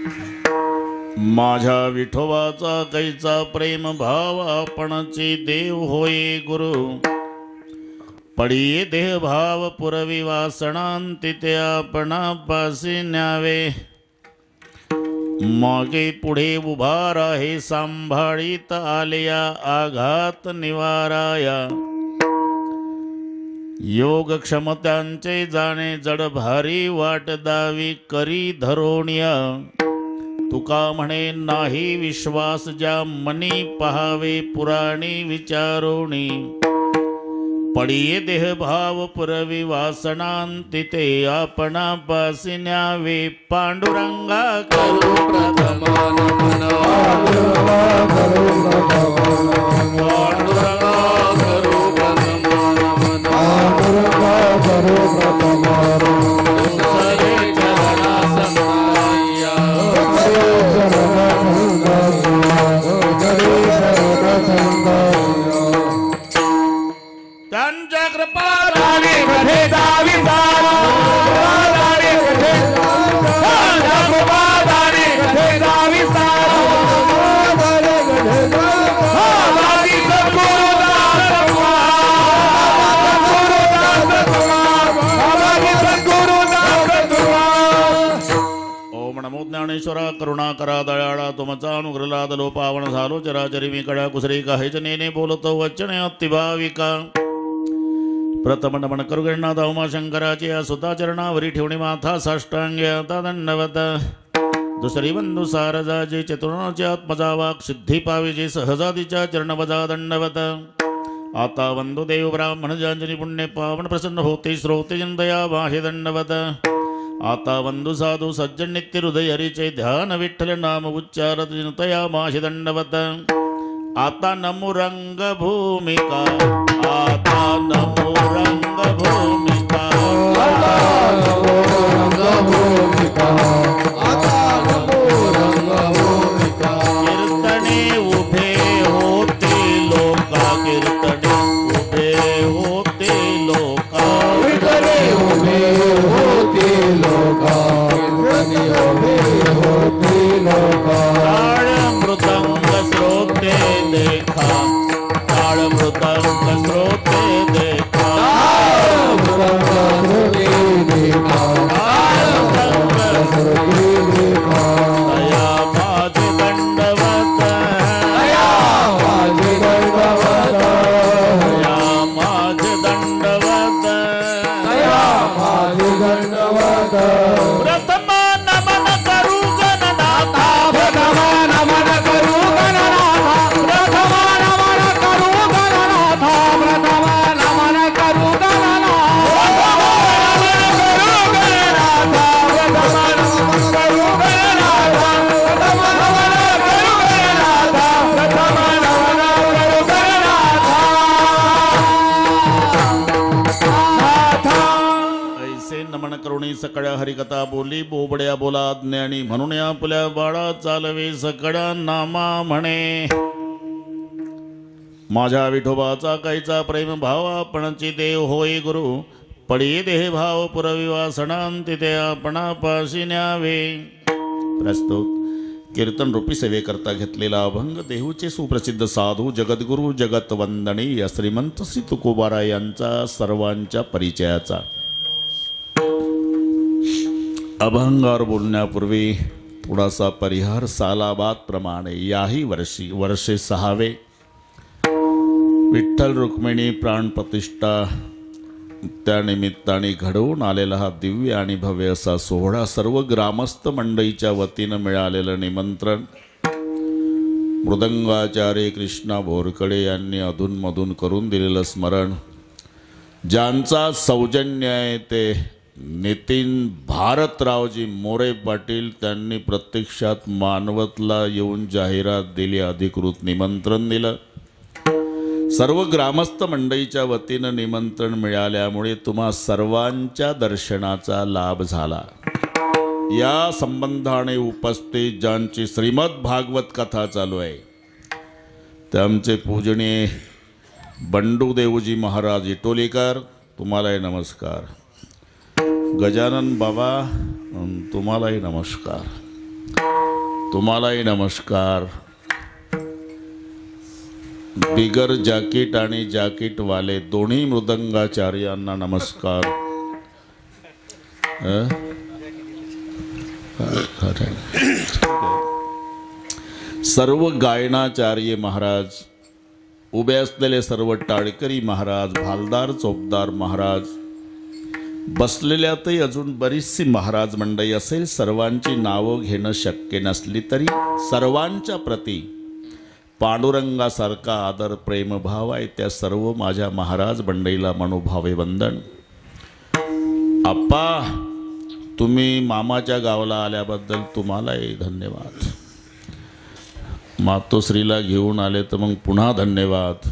माझ्या विठोबाचा कैचा प्रेम भाव आपणची देव होय गुरु पडिये देह भाव पुरवी वासनांती ते आपणापासी न्यावे मागे पुढे उभा राहे सांभाळीत आलिया आघात निवाराया योग क्षमतांचे जाणे जड भारी वाट दावी करी धरोण्या तुका म्हणे नाही विश्वास ज्या मनी पहावे पुराणी विचारोणी पडिये देह भाव पुरवी वासनांती ते आपणापासी न्यावे पांडुरंगा करू प्रथम नमन त्यांच्या कृपालाने कधे दावी ओम नमो ज्ञानेश्वरा करुणाकरा दयाळा तुमचा अनुग्रहाद लोपावण झालो चराचरी मी कडा कुसरी काहेच नेने बोलतो वचने अतिभाविका प्रथम नमन करू गणनाथ उमाशंकराची या सुद्धा चरणावरी ठेवणी माथा साष्टांग्य आता दंडवत दुसरी बंधू सारजाची चतुर्णाची आत्मजा वाक सिद्धी पाविजी सहजादीच्या चरणवजा दंडवत आता वंदू देव ब्राह्मण जांजनी पुण्य पावन प्रसन्न होते श्रोते जनदया बाहे दंडवत आता वंदू साधू सज्जन नित्य हृदय हरीचे ध्यान विठ्ठल नाम उच्चारत जनतया माहे दंडवत आता नमो रंग भूमिका आता नमो रंग भूमिका आता नमो रंग भूमिका आता नमो रंग भूमिका कीर्तने उभे होते लोका कीर्तने उभे होते लोका कीर्तने उभे होते लोका कीर्तने उभे होते लोका ताळ मृदंग श्रोते देखा ताळ मृदंग श्रोते देखा श्रोते देखा दया माझे दंडवत दया माझे दंडवत दया माझे दंडवत दया माझे दंडवत प्रथम नमन करू गणनाथा प्रथम नमन करू गणनाथा प्रथम नमन करू गणनाथा प्रथम नमन करू गणनाथा ऐसे नमन करुणी सकळ्या हरिकथा बोली बोबड्या बोला ज्ञानी म्हणून आपल्या बाळा चालवे सकळ्या नामा म्हणे माझ्या विठोबाचा कैचा प्रेम भाव आपणची देव होय गुरु पडिये देह भाव पुरवी वासनांती ते आपणापाशी न्यावे प्रस्तुत कीर्तन रूपी सेवेकरता घेतलेला अभंग देहूचे सुप्रसिद्ध साधू जगद्गुरु जगतवंदनीय श्रीमंत श्री तुकोबारा यांचा सर्वांच्या परिचयाचा अभंगावर बोलण्यापूर्वी थोडासा परिहार सालाबाद प्रमाणे याही वर्षे 6वे विठ्ठल रुक्मिणी प्राणप्रतिष्ठा त्यानिमित्ताने घडवून आलेला हा दिव्य आणि भव्य असा सोहळा सर्व ग्रामस्थ मंडळीच्या वतीनं मिळालेलं निमंत्रण मृदंगाचार्य कृष्णा बोरकडे यांनी अधूनमधून करून दिलेलं स्मरण ज्यांचा सौजन्य आहे ते नितीन भारतरावजी मोरे पाटील त्यांनी प्रत्यक्षात मानवतला येऊन जाहिरात दिली अधिकृत निमंत्रण दिलं सर्व ग्रामस्थ मंडळीच्या वतीनं निमंत्रण मिळाल्यामुळे तुम्हा सर्वांच्या दर्शनाचा लाभ झाला या संबंधाने उपस्थित ज्यांची श्रीमद भागवत कथा चालू आहे ते आमचे पूजनीय बंडूदेवजी महाराज इटोलीकर तुम्हालाही नमस्कार गजानन बाबा तुम्हालाही नमस्कार तुम्हालाही नमस्कार. बिगर जॅकेट आणि जॅकेटवाले दोन्ही मृदंगाचार्यांना नमस्कार. सर्व गायनाचार्य महाराज, उभे असलेले सर्व टाळकरी महाराज, भालदार चोपदार महाराज, बसलेल्यातही अजून बरीचशी महाराज मंडळी असेल. सर्वांची नावं घेणं शक्य नसली तरी सर्वांच्या प्रती पांडुरंगासारखा आदर प्रेमभाव आहे. त्या सर्व माझ्या महाराज मंडळीला मनोभावे वंदन. आप्पा, तुम्ही मामाच्या गावाला आल्याबद्दल तुम्हालाही धन्यवाद. मातोश्रीला घेऊन आले तर मग पुन्हा धन्यवाद.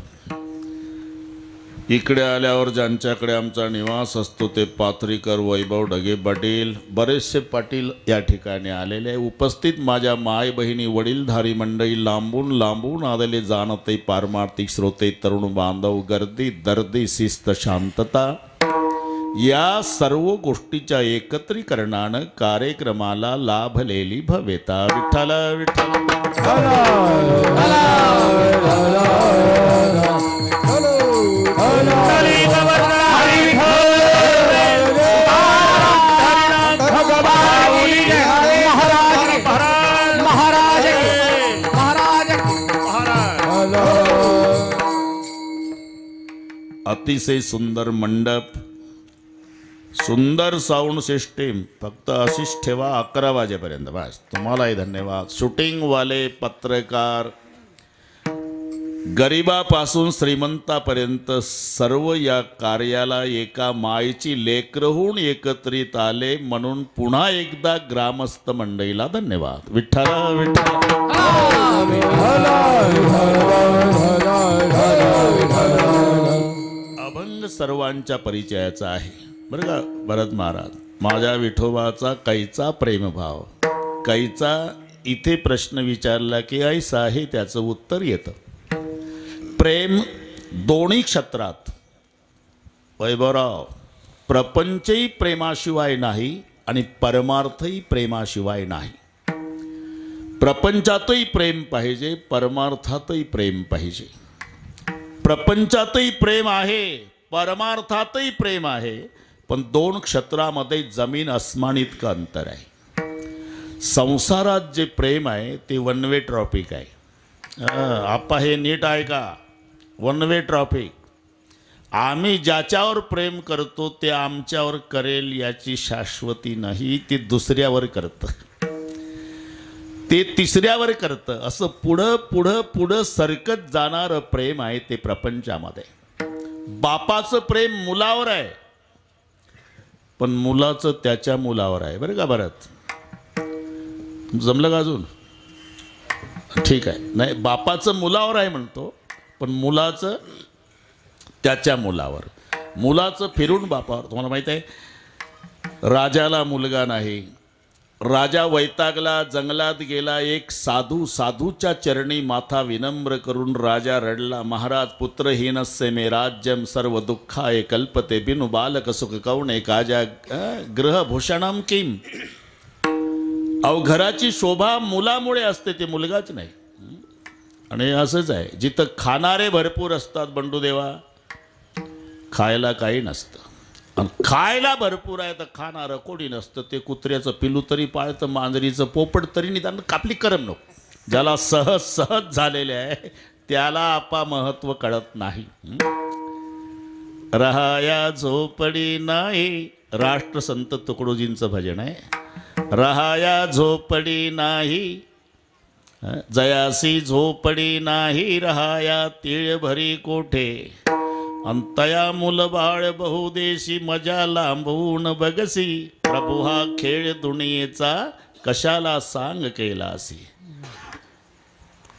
इकडे आल्यावर ज्यांच्याकडे आमचा निवास असतो ते पाथरीकर वैभव ढगे पाटील, बरेचसे पाटील या ठिकाणी आलेले आहे. उपस्थित माझ्या माय बहिणी, वडीलधारी मंडळी, लांबून लांबून आलेले जाणते पारमार्थिक श्रोते, तरुण बांधव, गर्दी, दर्दी, शिस्त, शांतता या सर्व गोष्टीच्या एकत्रीकरणानं कार्यक्रमाला लाभलेली भवेता. विठ्ठल विठ्ठल. अतिशय सुंदर मंडप, सुंदर साऊंड सिस्टीम. फक्त अशीच ठेवा 11 वाजेपर्यंत बस. तुम्हालाही धन्यवाद. शूटिंगवाले, पत्रकार, गरिबापासून श्रीमंतापर्यंत सर्व या कार्याला एका मायेची लेकरहून एकत्रित आले म्हणून पुन्हा एकदा ग्रामस्थ मंडळीला धन्यवाद. विठ्ठल विठ्ठल. अभंग सर्वांच्या परिचयाचा आहे बरं का भरत महाराज. माझ्या विठोबाचा कैचा प्रेमभाव, कैचा इथे प्रश्न विचारला की ऐसा आहे त्याचं उत्तर येतं. प्रेम दोन्ही क्षेत्रात. वैभवराव, प्रपंचही प्रेमाशिवाय नाही आणि परमार्थही प्रेमाशिवाय नाही. प्रपंचातही प्रेम पाहिजे, परमार्थातही प्रेम पाहिजे. प्रपंचातही प्रेम आहे, परमार्थातही प्रेम आहे, पण दोन क्षेत्रामध्ये जमीन अस्मान इतकं अंतर आहे. संसारात जे प्रेम आहे ते वन वे ट्रॉफिक आहे. आप्पा हे नीट आहे का? One way traffic. आम्ही ज्याच्यावर प्रेम करतो ते आमच्यावर करेल याची शाश्वती नाही. ते दुसऱ्यावर करतं, ते तिसऱ्यावर करतं. असं पुढं पुढं पुढं सरकत जाणारं प्रेम आहे ते प्रपंचामध्ये. बापाचं प्रेम मुलावर आहे, पण मुलाचं त्याच्या मुलावर आहे. बरं का भरत? जमलं का अजून? ठीक आहे. नाही, बापाचं मुलावर आहे म्हणतो, पण मुलाचं त्याच्या मुलावर. मुलाचं फिरून बापावर. तुम्हाला माहीत आहे, राजाला मुलगा नाही. राजा वैतागला, जंगलात गेला. एक साधू, साधूच्या चरणी माथा विनम्र करून राजा रडला. महाराज, पुत्रहीनस्य मे राज्यम सर्व दुःखाय कल्पते बिनु बालक सुख कौणे काजा गृहभूषणम किम. अहो, घराची शोभा मुलामुळे असते, ते मुलगाच नाही. आणि असंच आहे, जिथं खाणारे भरपूर असतात बंडूदेवा, खायला काही नसतं. आणि खायला भरपूर आहे तर खाणारं कोणी नसतं. ते कुत्र्याचं पिलू तरी पाळतं, मांजरीचं पोपट तरी निदान कापली करमणूक. ज्याला सहज सहज झालेले आहे त्याला आपा महत्व कळत नाही. रहाया झोपडी नाही, राष्ट्रसंत तुकडोजींचं भजन आहे. रहाया झोपडी नाही, जयासी झोपडी नाही, रहाया तीळ भरी कोठे. अंतया मुलबाळ बहुदेशी मजा लांबून बगसी. प्रभू हा खेळ दुनियेचा कशाला सांग केलासी.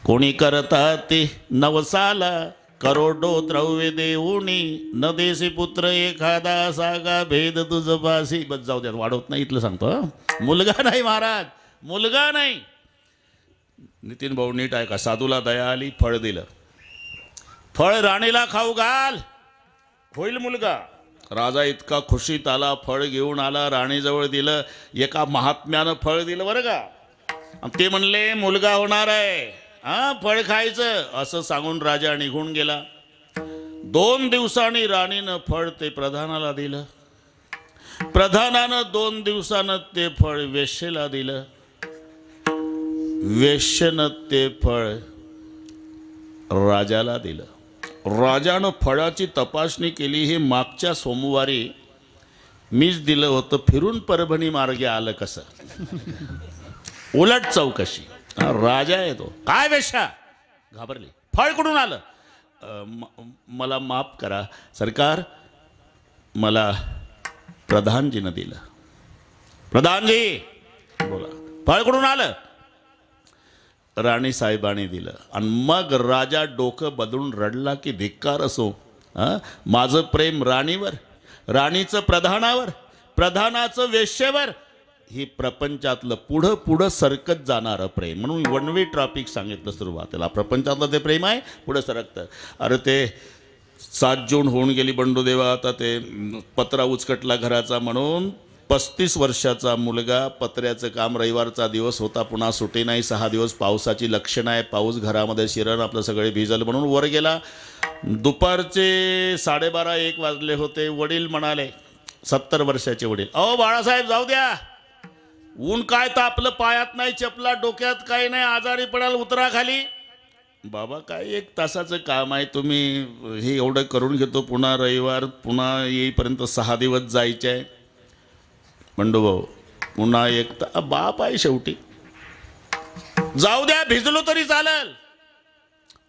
कोणी करता ते नवसाला करोडो द्रव्य देऊनी. न देशी पुत्र एखादा सागा भेद तुझ पासी. बस जाऊ द्या, वाढवत नाही, इथलं सांगतो. मुलगा नाही महाराज, मुलगा नाही. नितीन भाऊ नीट आहे का? साधूला दया आली, फळ दिलं. फळ राणीला खाऊ घाल, होईल मुलगा. राजा इतका खुशीत आला, फळ घेऊन आला, राणीजवळ दिलं. एका महात्म्यानं फळ दिलं बरं का. ते म्हणले मुलगा होणार आहे, फळ खायचं असं सांगून राजा निघून गेला. 2 दिवसांनी राणीनं फळ ते प्रधानाला दिलं. प्रधानानं 2 दिवसानं ते फळ वेश्येला दिलं. वेश्येनं ते फळ राजाला दिलं. राजानं फळाची तपासणी केली. हे मागच्या सोमवारी मीच दिलं होतं, फिरून परभणी मार्गे आलं कसं? उलट चौकशी. राजा आहे तो. काय वेश्या? घाबरली. फळ कुठून आलं? मला माफ करा सरकार, मला प्रधानजीनं दिलं. प्रधानजी बोला, फळ कुठून आलं? राणी साहेबांनी दिलं. आणि मग राजा डोकं बदलून रडला की धिक्कार असो, माझं प्रेम राणीवर, राणीचं प्रधानावर, प्रधानाचं वेश्येवर, ही प्रपंचातलं पुढं पुढं सरकत जाणारं प्रेम. म्हणून वन वे ट्रॅफिक सांगितलं सुरुवातीला. प्रपंचातलं ते प्रेम आहे, पुढं सरकतं. अरे ते 7 जून होऊन गेली बंडूदेवा. आता ते पत्रा उचकटला घराचा म्हणून 35 वर्षाचा मुलगा, पत्र्याचं काम, रविवारचा दिवस होता, पुन्हा सुटी नाही, 6 दिवस पावसाची लक्षणं आहे, पाऊस घरामध्ये शिरण, आपलं सगळे भिजल म्हणून वर गेला. दुपारचे 12:30-1 वाजले होते. वडील म्हणाले, 70 वर्षाचे वडील, अहो बाळासाहेब जाऊ द्या, ऊन काय तर आपलं, पायात नाही चपला, डोक्यात काही नाही, आजारी पडाल, उतरा खाली. बाबा काय 1 तासाचं काम आहे, तुम्ही हे एवढं करून घेतो, पुन्हा रविवार, पुन्हा येईपर्यंत 6 दिवस जायचे आहे. बंडू भाऊ पुन्हा 1 बाप आहे शेवटी, जाऊ द्या, भिजलो तरी चालेल,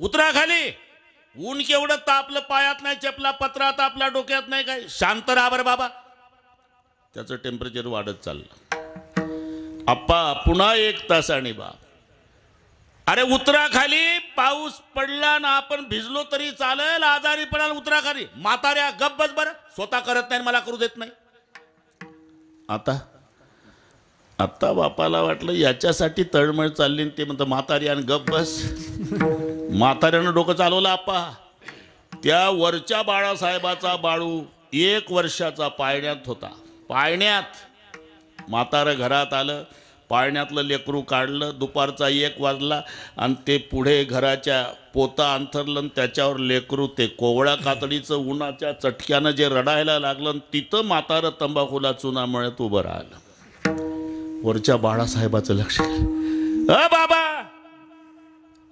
उतरा खाली. ऊन केवढं तापलं, पायात नाही चपला, पत्रा तापला, डोक्यात नाही काय, शांत राहा बरं बाबा. त्याचं टेम्परेचर वाढत चाललं. आप्पा पुन्हा 1 तासाने बाप, अरे उतरा खाली, पाऊस पडला ना, आपण भिजलो तरी चालेल, आजारी पडाल, उतरा खाली. म्हाताऱ्या गप बस बरं, स्वतः करत नाही, मला करू देत नाही. आता बापाला वाटलं याच्यासाठी तळमळ चालली, ते म्हणतं म्हातारी आणि गप बस. म्हाताऱ्यानं डोकं चालवलं आप्पा. त्या वरच्या बाळासाहेबाचा बाळू 1 वर्षाचा पाळण्यात होता. पाळण्यात म्हातारं घरात आलं, पाळण्यातलं लेकरू काढलं. दुपारचा 1 वाजला आणि ते पुढे घराच्या पोता अंथरलं, त्याच्यावर लेकरू ते कोवळ्या कातडीचं उन्हाच्या चटक्यानं जे रडायला लागलं, तिथं म्हातारं तंबाखूला चुना मळत उभं राहिलं. वरच्या बाळासाहेबाचं लक्ष, बाबा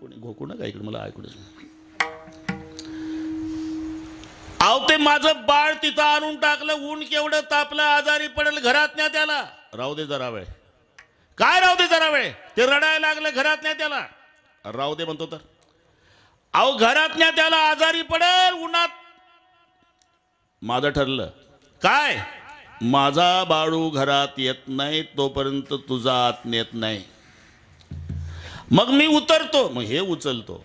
कोणी घोकू नका इकडे, मला ऐकू दे. अहो ते माझं बाळ तिथं आणून टाकलं, ऊन केवढं तापलं, आजारी पडेल, घरात न्या त्याला. राहू दे जरा वेळ. काय राहू दे जरा वेळ? ते रडायला लागलं, घरात न्या त्याला. राहू दे म्हणतो तर, अहो घरात न्या त्याला, आजारी पडेल उन्हात. माझं ठरलं काय, माझा बाळू घरात येत नाही तोपर्यंत तुझा आत नेत नाही. मग मी उतरतो, मग हे उचलतो.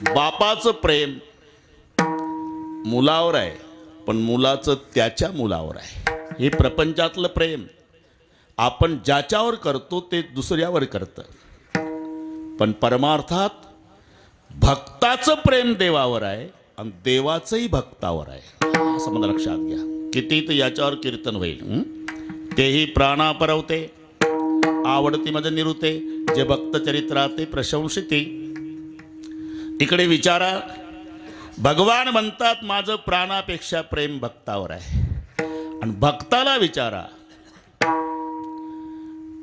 बापाचं प्रेम मुलावर आहे, पण मुलाचं त्याच्या मुलावर आहे. हे प्रपंचातलं प्रेम आपण ज्याच्यावर करतो ते दुसऱ्यावर करतं, पण परमार्थात भक्ताचं प्रेम देवावर आहे आणि देवाचंही भक्तावर आहे. असं मला लक्षात घ्या. किती तर याच्यावर कीर्तन होईल. तेही प्राणा परवते, आवडती मज निरुते, जे भक्त चरित्राते प्रशंसिते. इकडे विचारा, भगवान म्हणतात माझं प्राणापेक्षा प्रेम भक्तावर आहे. आणि भक्ताला विचारा,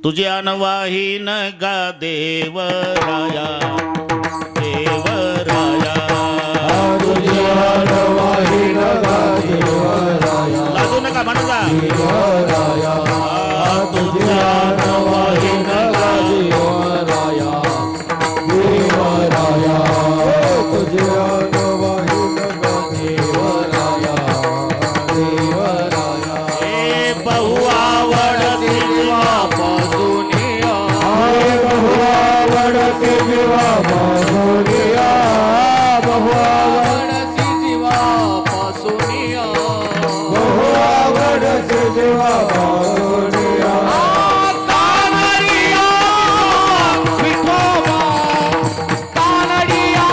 तुझ्या नवाही न गा देवराया, देवराया, तुझ्या नवाही न गा देवराया, लाजू नका म्हणा देवराया, तुझ्या नवाही न गा देवराया, देवराया, तुझ्या नवाही न गा देवराया, देवराया. हे बहु आवडते जीवापासुनिया, हे बहु आवडते जीवापासुनिया, बहु आवडते जीवापासुनिया, बहु आवडते जीवापासुनिया. कानडिया विठोबा, कानडिया,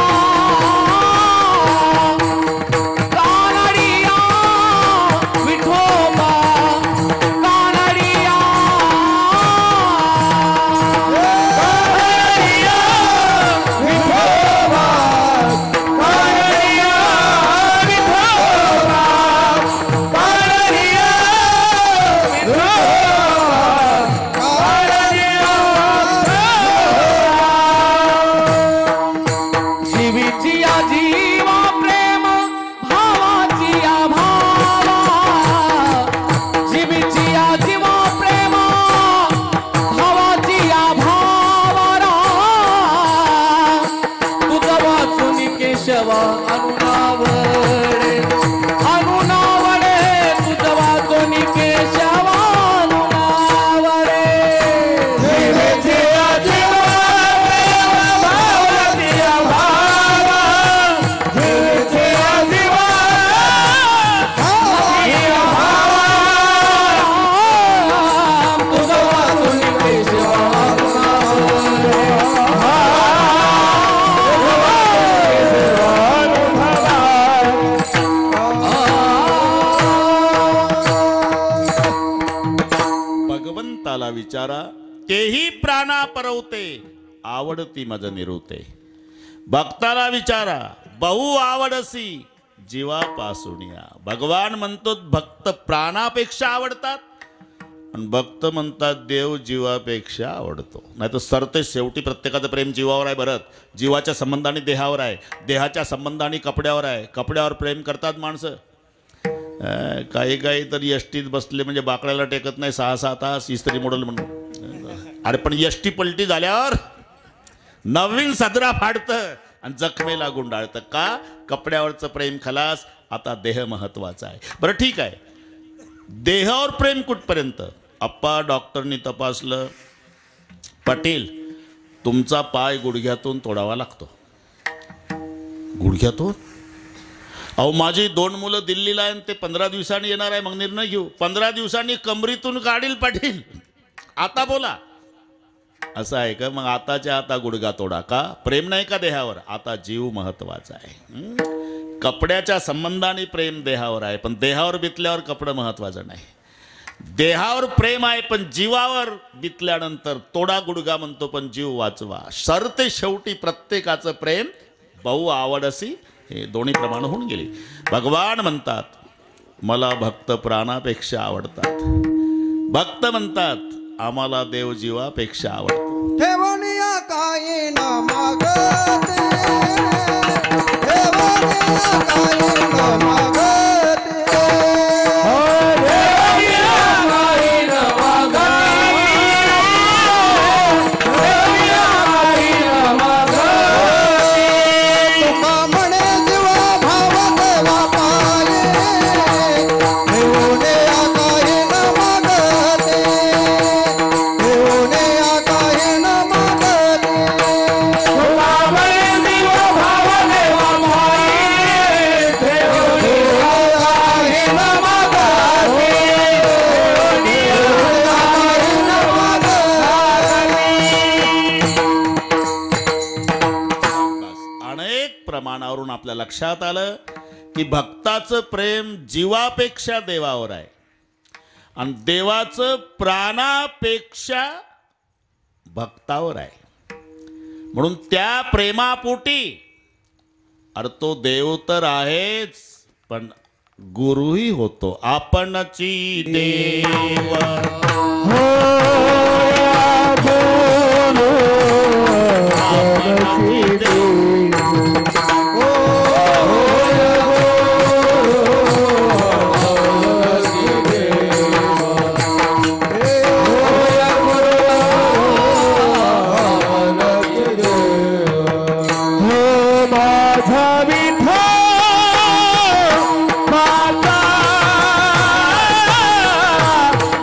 कानडिया विठोबा, कानडिया. अनुनावडे अनुनावडे तुझ वाचून केशवा अनुनावडे जीवे जिया जीवा प्रेम भाव जिया भावा जीवे जिया जीवा जिया भावा तुझ वाचून केशवा भगवंताला विचारा तेही प्राणा परवते आवडती मज निरुते. भक्ताला विचारा बहु आवडसी जीवापासूनिया. भगवान म्हणतो भक्त प्राणापेक्षा आवडतात आणि भक्त म्हणतात देव जीवापेक्षा आवडतो. नाही तर सरते शेवटी प्रत्येकाचं प्रेम जीवावर आहे. भरत जीवाच्या संबंधाने देहावर आहे, देहाच्या संबंधाने कपड्यावर आहे. कपड्यावर प्रेम करतात माणसं. काही काही तर यष्टीत बसले म्हणजे बाकड्याला टेकत नाही 6-6 तास इस्त्री मोडल म्हणून. अरे पण यष्टी पलटी झाल्यावर नवीन सदरा फाडतं आणि जखमेला गुंडाळतं. का? कपड्यावरचं प्रेम खलास, आता देह महत्वाचा आहे. बरं ठीक आहे, देहावर प्रेम कुठपर्यंत? आप्पा डॉक्टरनी तपासलं, पाटील तुमचा पाय गुडघ्यातून तोडावा लागतो. गुडघ्यातून? अहो माझी 2 मुलं दिल्लीला आहे, ते 15 दिवसांनी येणार आहे, मग निर्णय घेऊ. 15 दिवसांनी कमरीतून काढील पाटील. आता बोला, असं आहे का? मग आताच्या आता गुडघा तोडा. का? प्रेम नाही का देहावर? आता जीव महत्वाचा आहे. कपड्याच्या संबंधाने प्रेम देहावर आहे, पण देहावर बितल्यावर कपडं महत्वाचं नाही. देहावर प्रेम आहे पण जीवावर बितल्यानंतर तोडा गुडघा म्हणतो, पण जीव वाचवा. सरते शेवटी प्रत्येकाचं प्रेम बहु आवडसी, हे दोन्ही प्रमाण होऊन गेली. भगवान म्हणतात मला भक्त प्राणापेक्षा आवडतात. भक्त म्हणतात आम्हाला देव जीवापेक्षा आवडतो. ठेवणिया काही न मागते, ठेवणिया काही न मागते. प्रमाणावरून आपल्या लक्षात आलं की भक्ताचं प्रेम जीवापेक्षा देवावर आहे आणि देवाचं प्राणापेक्षा भक्तावर आहे. म्हणून त्या प्रेमापोटी, अरे तो देव तर आहेच पण गुरुही होतो. आपणची देव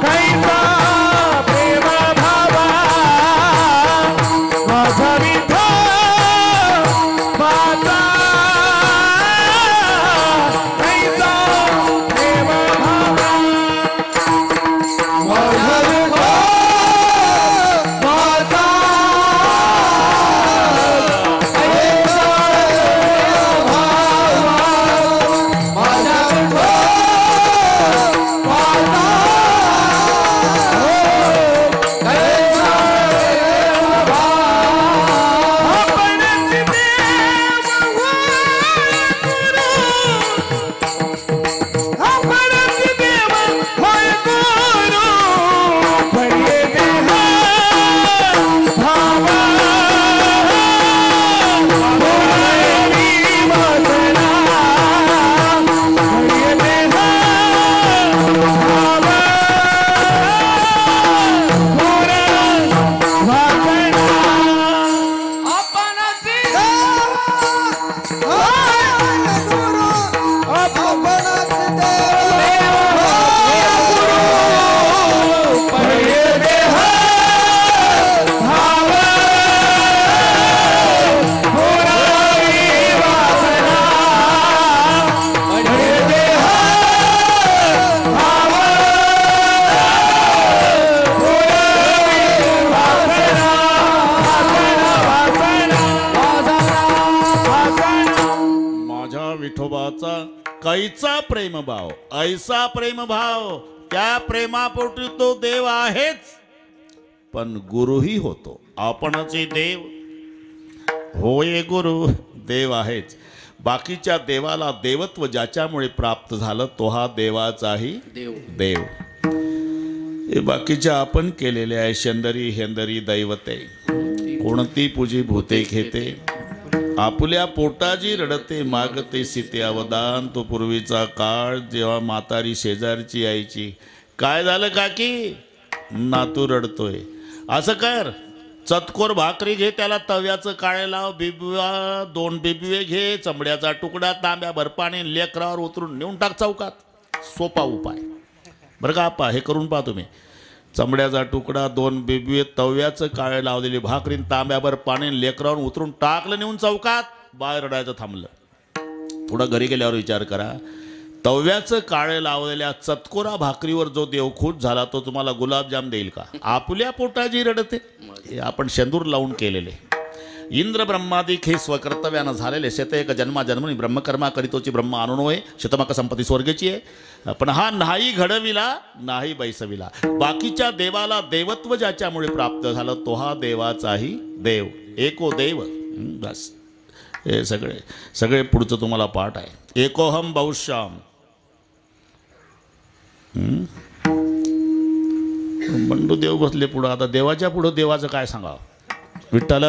कैसा प्रेम विठोबाचा कैचा प्रेमभाव, ऐसा प्रेमभाव, त्या प्रेमापोटी तो देव आहेच, पण गुरुही होतो. आपणचे देव होय गुरु, देव आहेच. बाकीच्या देवाला देवत्व ज्याच्यामुळे प्राप्त झालं तो हा देवाचाही देव. हे बाकीच्या आपण केलेले आहे. शंदरी हेंदरी दैवते, कोणती पूजी भूते घेते, आपुल्या पोटाजी रडते मागते सीते अवदान. तो पूर्वीचा काळ जेव्हा म्हातारी शेजारची यायची, काय झालं काकी, नातू रडतोय, असं कर, चतकोर भाकरी घे, त्याला तव्याचं काळे लाव, बिबवा 2 बिबवे घे, चमड्याचा तुकडा, तांब्या भरपाणी, लेकरावर उतरून नेऊन टाक चौकात. सोपा उपाय बरं का आपा, हे करून पहा तुम्ही. चमड्याचा तुकडा, 2 बिबवे, तव्याचं काळे लावलेली भाकरी, तांब्याभर पाणी, लेकरावर उतरून टाकलं नेऊन चौकात. बाहेर रडायचं थांबलं. थोडा घरी गेल्यावर विचार करा, तव्याचं काळे लावलेल्या चतकोरा भाकरीवर जो देव खुश झाला तो तुम्हाला गुलाबजाम देईल का? आपुल्या पोटाजी रडते. हे आपण शेंदूर लावून केलेले. इंद्र ब्रह्मादिक हे स्वकर्तव्यानं झालेले. शेतएक जन्माजन्मनी ब्रह्मकर्मा करीतोची ब्रह्म आणूनोय, शतमक संपत्ती स्वर्गाची आहे. पण हा नाही घडविला नाही बैसविला. बाकीच्या देवाला देवत्व ज्याच्यामुळे प्राप्त झालं तो हा देवाचाही देव. एको देव. बस हे सगळे पुढचं तुम्हाला पाठ आहे. एकोहम बहुश्याम. बंडू देव बसले पुढं. आता देवाच्या पुढं देवाचं काय सांगावं. विठ्ठल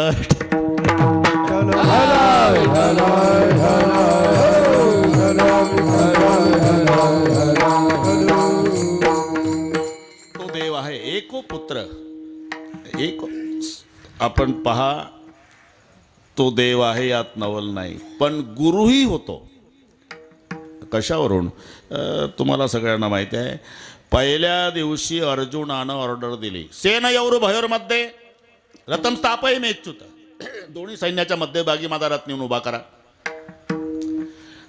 तो देव आहे. एको पुत्र, एक आपण पहा, तो देव आहे यात नवल नाही, पण गुरुही होतो. कशावरून तुम्हाला सगळ्यांना माहिती आहे. पहिल्या दिवशी अर्जुनानं ऑर्डर दिली, सेनयोर भयोरमध्ये रथम स्थापय मेच्युत. दोन्ही सैन्याच्या मध्यभागी माझा रथ नेऊन उभा करा.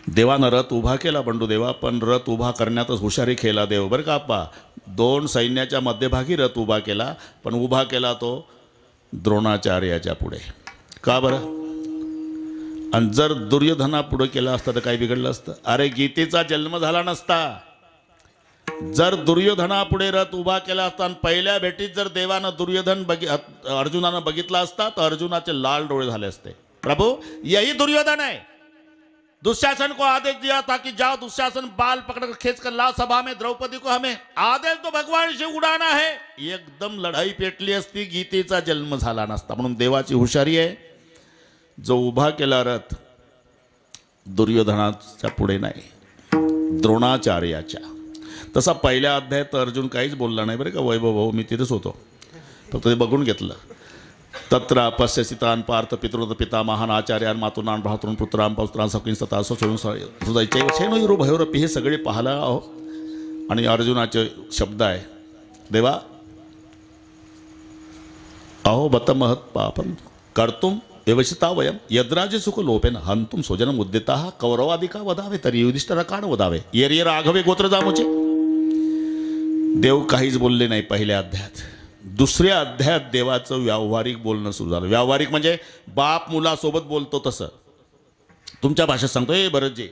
देवानं रथ उभा केला बंडूदेवा, पण रथ उभा करण्यातच हुशारी केला देव बरं का आपा. 2 सैन्याच्या मध्यभागी रथ उभा केला, पण उभा केला तो द्रोणाचार्याच्या पुढे. का बरं? आणि जर दुर्योधना पुढे केला असता तर काय बिघडलं असतं? अरे गीतेचा जन्म झाला नसता. जर दुर्योधना पुढे रथ उभा केला असता आणि पहिल्या भेटीत जर देवानं अर्जुनानं बघितला असता तर अर्जुनाचे लाल डोळे झाले असते. प्रभु यही दुर्योधन है. दुशासन को आदेश दिया था कि जाओ दुशासन बाल पकड़कर खींच कर लाओ सभा में द्रौपदी को. हमें आदेश तो भगवान से उड़ाना है. एकदम लढाई पेटली असती, गीतेचा जन्म झाला नसता. म्हणून देवाची हुशारी आहे. जो उभा केला रथ दुर्योधनाच्या पुढे नाही, द्रोणाचार्याच्या. तसा पहिल्या अध्यायात अर्जुन काहीच बोलला नाही बरं का. वैभव भाऊ मी तिथेच होतो, फक्त ते बघून घेतलं. तत्र पश्यसितान पार्थ पितृत पिता महान आचार्यान मातुनान भ्रातृन पुत्रान पौत्रान सखीन सता सुदैचैव भयोरपी. हे सगळे पाहला आहो. आणि अर्जुनाचे शब्द आहे, देवा अहो बत महत् पापम कर्तुम व्यवसिता वयम यद्राजे सुख लोपेन हंतुम स्वजनम उद्दिता कौरवादिका वदावे तरी युधिष्ठिरा काण वदावे ये राघवे गोत्र जामोचे. देव काहीच बोलले नाही पहिल्या अध्यायात. दुसऱ्या अध्यायात देवाचं व्यावहारिक बोलणं सुरू झालं. व्यावहारिक म्हणजे बाप मुलासोबत बोलतो तसं. तुमच्या भाषेत सांगतो. बरं जे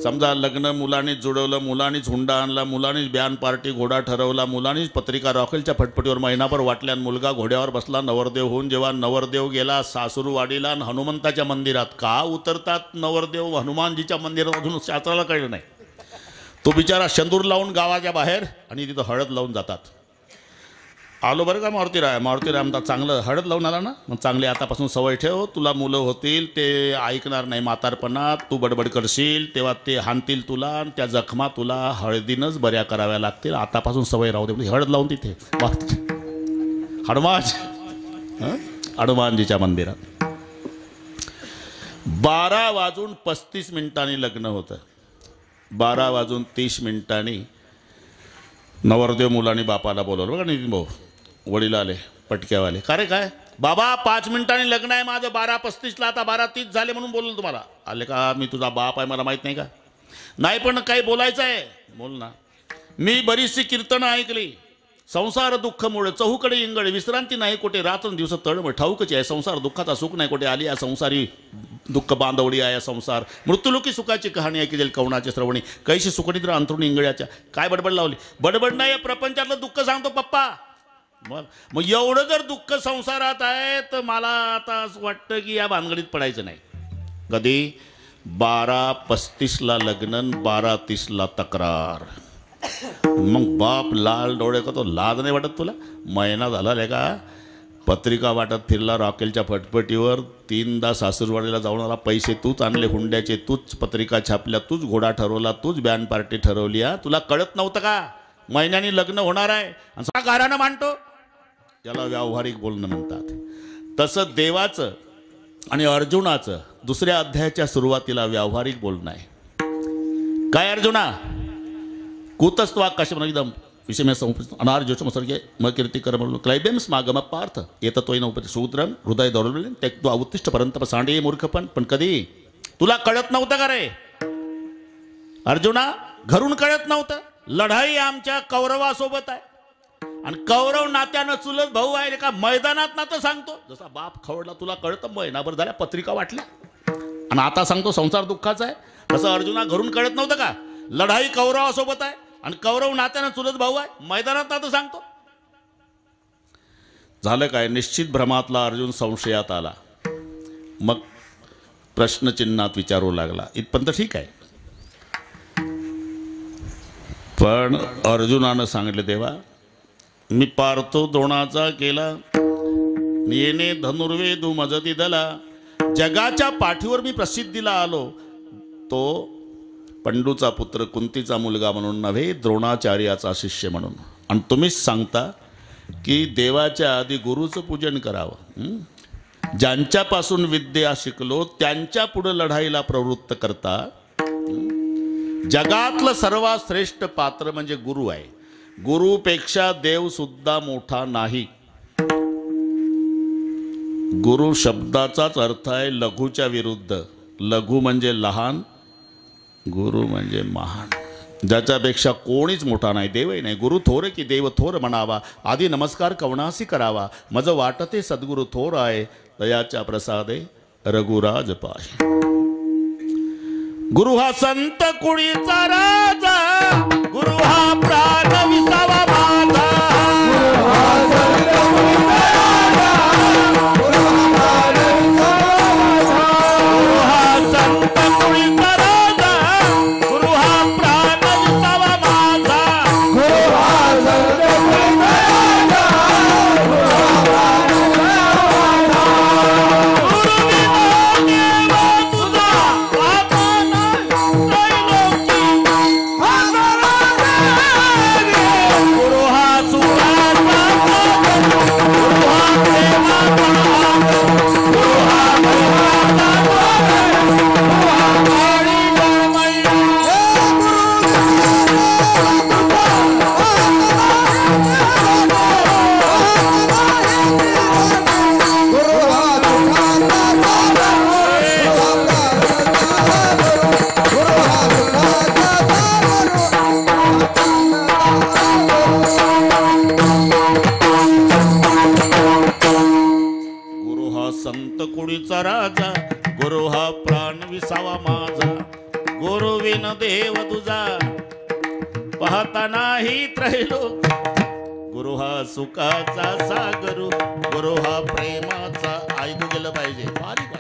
समजा लग्न मुलानेच जुळवलं, मुलानेच हुंडा आणला, मुलानेच बॅन पार्टी घोडा ठरवला, मुलानेच पत्रिका रॉकेलच्या फटफटीवर महिनाभर वाटल्या, मुलगा घोड्यावर बसला नवरदेव होऊन. जेव्हा नवरदेव गेला सासुरवाडीला आणि हनुमंताच्या मंदिरात, का उतरतात नवरदेव हनुमानजीच्या मंदिरात अजून शास्त्राला कळलं नाही. तो बिचारा शेंदूर लावून गावाच्या बाहेर आणि तिथं हळद लावून जातात. आलो बरं का मारुतीराम चांगलं हळद लावून आला ना, मग चांगली आतापासून सवय ठेव, तुला मुलं होतील ते ऐकणार नाही म्हातारपणात, तू बडबड करशील तेव्हा ते हाणतील तुला आणि त्या जखमा तुला हळदीनच बऱ्या कराव्या लागतील. आतापासून सवय राहू दे. म्हणजे हळद लावून तिथे हनुमानजीच्या मंदिरात 12:35 लग्न होतं. 12:30 नवरदेव मुलांनी बापाला बोलवलं बघा. नितीन भाऊ वडील आले पटक्यावाले. का रे काय बाबा 5 मिनिटांनी लग्न आहे माझं, 12:35 आता 12:30 झाले म्हणून बोललो तुम्हाला. आले का मी तुझा बाप आहे मला माहीत नाही का? नाही पण काही बोलायचं आहे. बोल ना. मी बरीचशी कीर्तनं ऐकली. संसार दुःख मुळे चहूकडे इंगळे विश्रांती नाही कोठे, रात्रंदिवस तळमळ ठाऊकच आहे. संसार दुःखाचा सुख नाही कोठे, आली या संसारी दुःख बांधवडी आया संसार मृत्यूलोकी सुखाची कहाणी ऐकी जाईल कवनाची श्रवणी कैशी सुकणीत अंतरुण इंगळ्याच्या काय बडबड लावली बडबड नाही या प्रपंचातलं दुःख सांगतो पप्पा मग एवढं जर दुःख संसारात आहे तर मला आता असं वाटतं की या भानगडीत पडायचं नाही कधी 12:35ला लग्न 12:30ला तक्रार मग बाप लाल डोळे का तो लाज नाही वाटत तुला महिना झाला का पत्रिका वाटत फिरला रॉकेलच्या फटफटीवर 3दा सासूरवाडीला जाऊन आला पैसे तूच आणले हुंड्याचे तूच पत्रिका छापल्या तूच घोडा ठरवला तूच बँड पार्टी ठरवली तुला कळत नव्हतं का महिन्यानी लग्न होणार आहे आणि सगळा गारानं मांडतो याला व्यावहारिक बोलणं म्हणतात तसं देवाचं आणि अर्जुनाचं दुसऱ्या अध्यायाच्या सुरुवातीला व्यावहारिक बोलणं आहे काय अर्जुना कुतस्त्वा कशमनिदम विषय अनार्जोषमसर्गे म कीर्ती कर्म क्लैब्यम स्मागम पार्थ येतत्वैन उपरि शूद्रम हृदय दौरले त्यक्त्वा उत्तिष्ठ परंतप सांडे मूर्खपण पण कधी तुला कळत नव्हतं का रे अर्जुना घरून कळत नव्हतं लढाई आमच्या कौरवासोबत आहे आणि कौरव नात्यानं चुलत भाऊ आहे का मैदानात नातं सांगतो जसा बाप खवडला तुला कळतं महिनाभर झाल्या पत्रिका वाटल्या आणि आता सांगतो संसार दुःखाचा आहे तसं अर्जुना घरून कळत नव्हतं का लढाई कौरवासोबत आहे आणि कौरव नात्यानं चुलत भाऊ आहे मैदानात नातं सांगतो झालं काय निश्चित भ्रमातला अर्जुन संशयात आला मग प्रश्नचिन्हात विचारू लागला इथपर्यंत ठीक आहे पण अर्जुनानं सांगितलं देवा मी पार्थो द्रोणाचा केला येणे धनुर्वेदू मजती दला जगाच्या पाठीवर मी प्रसिद्धीला आलो तो पंडूचा पुत्र कुंतीचा मुलगा म्हणून नव्हे द्रोणाचार्याचा शिष्य म्हणून आणि तुम्हीच सांगता की देवाच्या आधी गुरुचं पूजन करावं ज्यांच्यापासून विद्या शिकलो त्यांच्या पुढे लढाईला प्रवृत्त करता जगातलं सर्वात श्रेष्ठ पात्र म्हणजे गुरु आहे गुरुपेक्षा देव सुद्धा मोठा नाही गुरु शब्दाचाच अर्थ आहे लघुच्या विरुद्ध लघु म्हणजे लहान गुरु म्हणजे महान ज्याच्यापेक्षा कोणीच मोठा नाही देवही नाही गुरु थोर की देव थोर म्हणावा आधी नमस्कार कवनासी करावा मज वाटते सद्गुरु थोर आहे दयाच्या प्रसादे रघुराज पाय गुरु हा संत कुळीचा राजा गुरु हा प्राण विसावा माझा गुरु हा संत कुळीचा राजा गुरु हा प्राण विसावा माझा गुरु हा संत कुळीचा राजा गुरु हा प्राण विसावा माझा गुरु विना देव तुझा संत कुळीचा राजा गुरु हा प्राण विसावा माझा गुरु विन देव तुझा पाहता नाही त्रैलोक गुरु हा सुखाचा सागरू गुरु हा प्रेमाचा ऐकू गेलं पाहिजे बारीक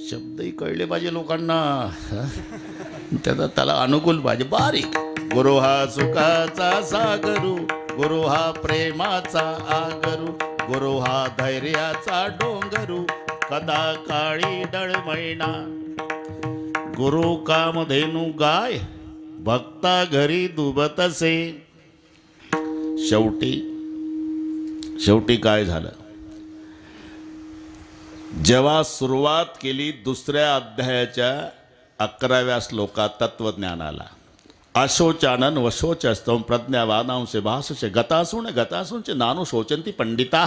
शब्दही कळले पाहिजे लोकांना त्याला अनुकूल पाहिजे बारीक गुरु हा सुखाचा सागरू गुरु हा प्रेमाचा आगरू गुरु हा धैर्याचा डोंगरू कदा काळी डळमैना गुरु कामधेनु गाय भक्ता घरी दुबतसे शेवटी काय झालं जेव्हा सुरुवात केली दुसऱ्या अध्यायाच्या 11व्या श्लोकात तत्वज्ञानाला अशोचानन वशोचस्तम प्रज्ञावानांशे भाषसे गतासूनचे नानु शोचंती पंडिता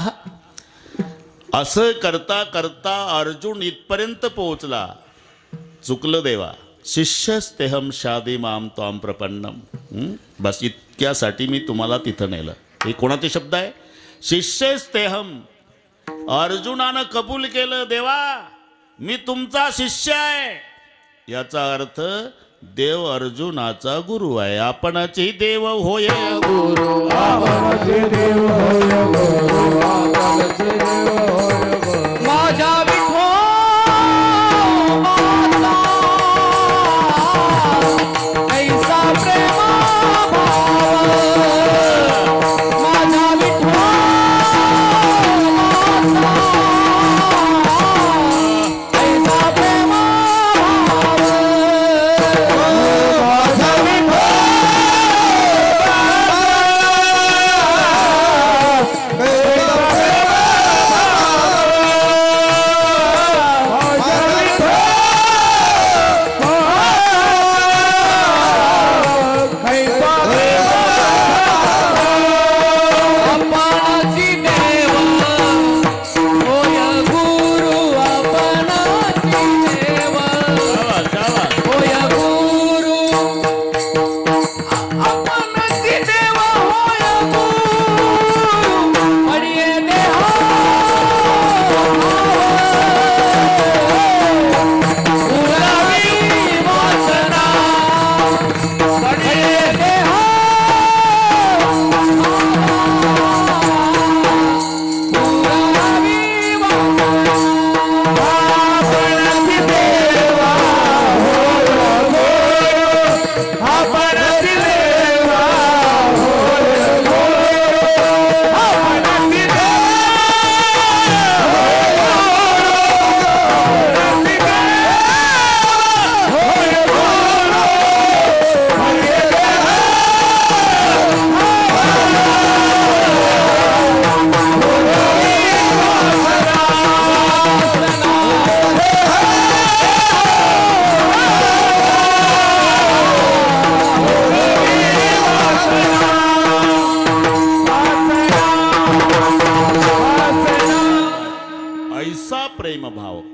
असं करता करता अर्जुन इथपर्यंत पोहोचला चुकलं देवा शिष्यस्तेहम शादी माम त्वाम प्रपन्नम बस इतक्यासाठी मी तुम्हाला तिथं नेलं हे कोणाचे शब्द आहे शिष्यस्तेहम अर्जुनानं कबूल केलं देवा मी तुमचा शिष्य आहे. याचा अर्थ देव अर्जुनाचा गुरु आहे. आपणची देव होय गुरु आपणचे देव होय गुरु आपणचे देव होय गुरु माझ्या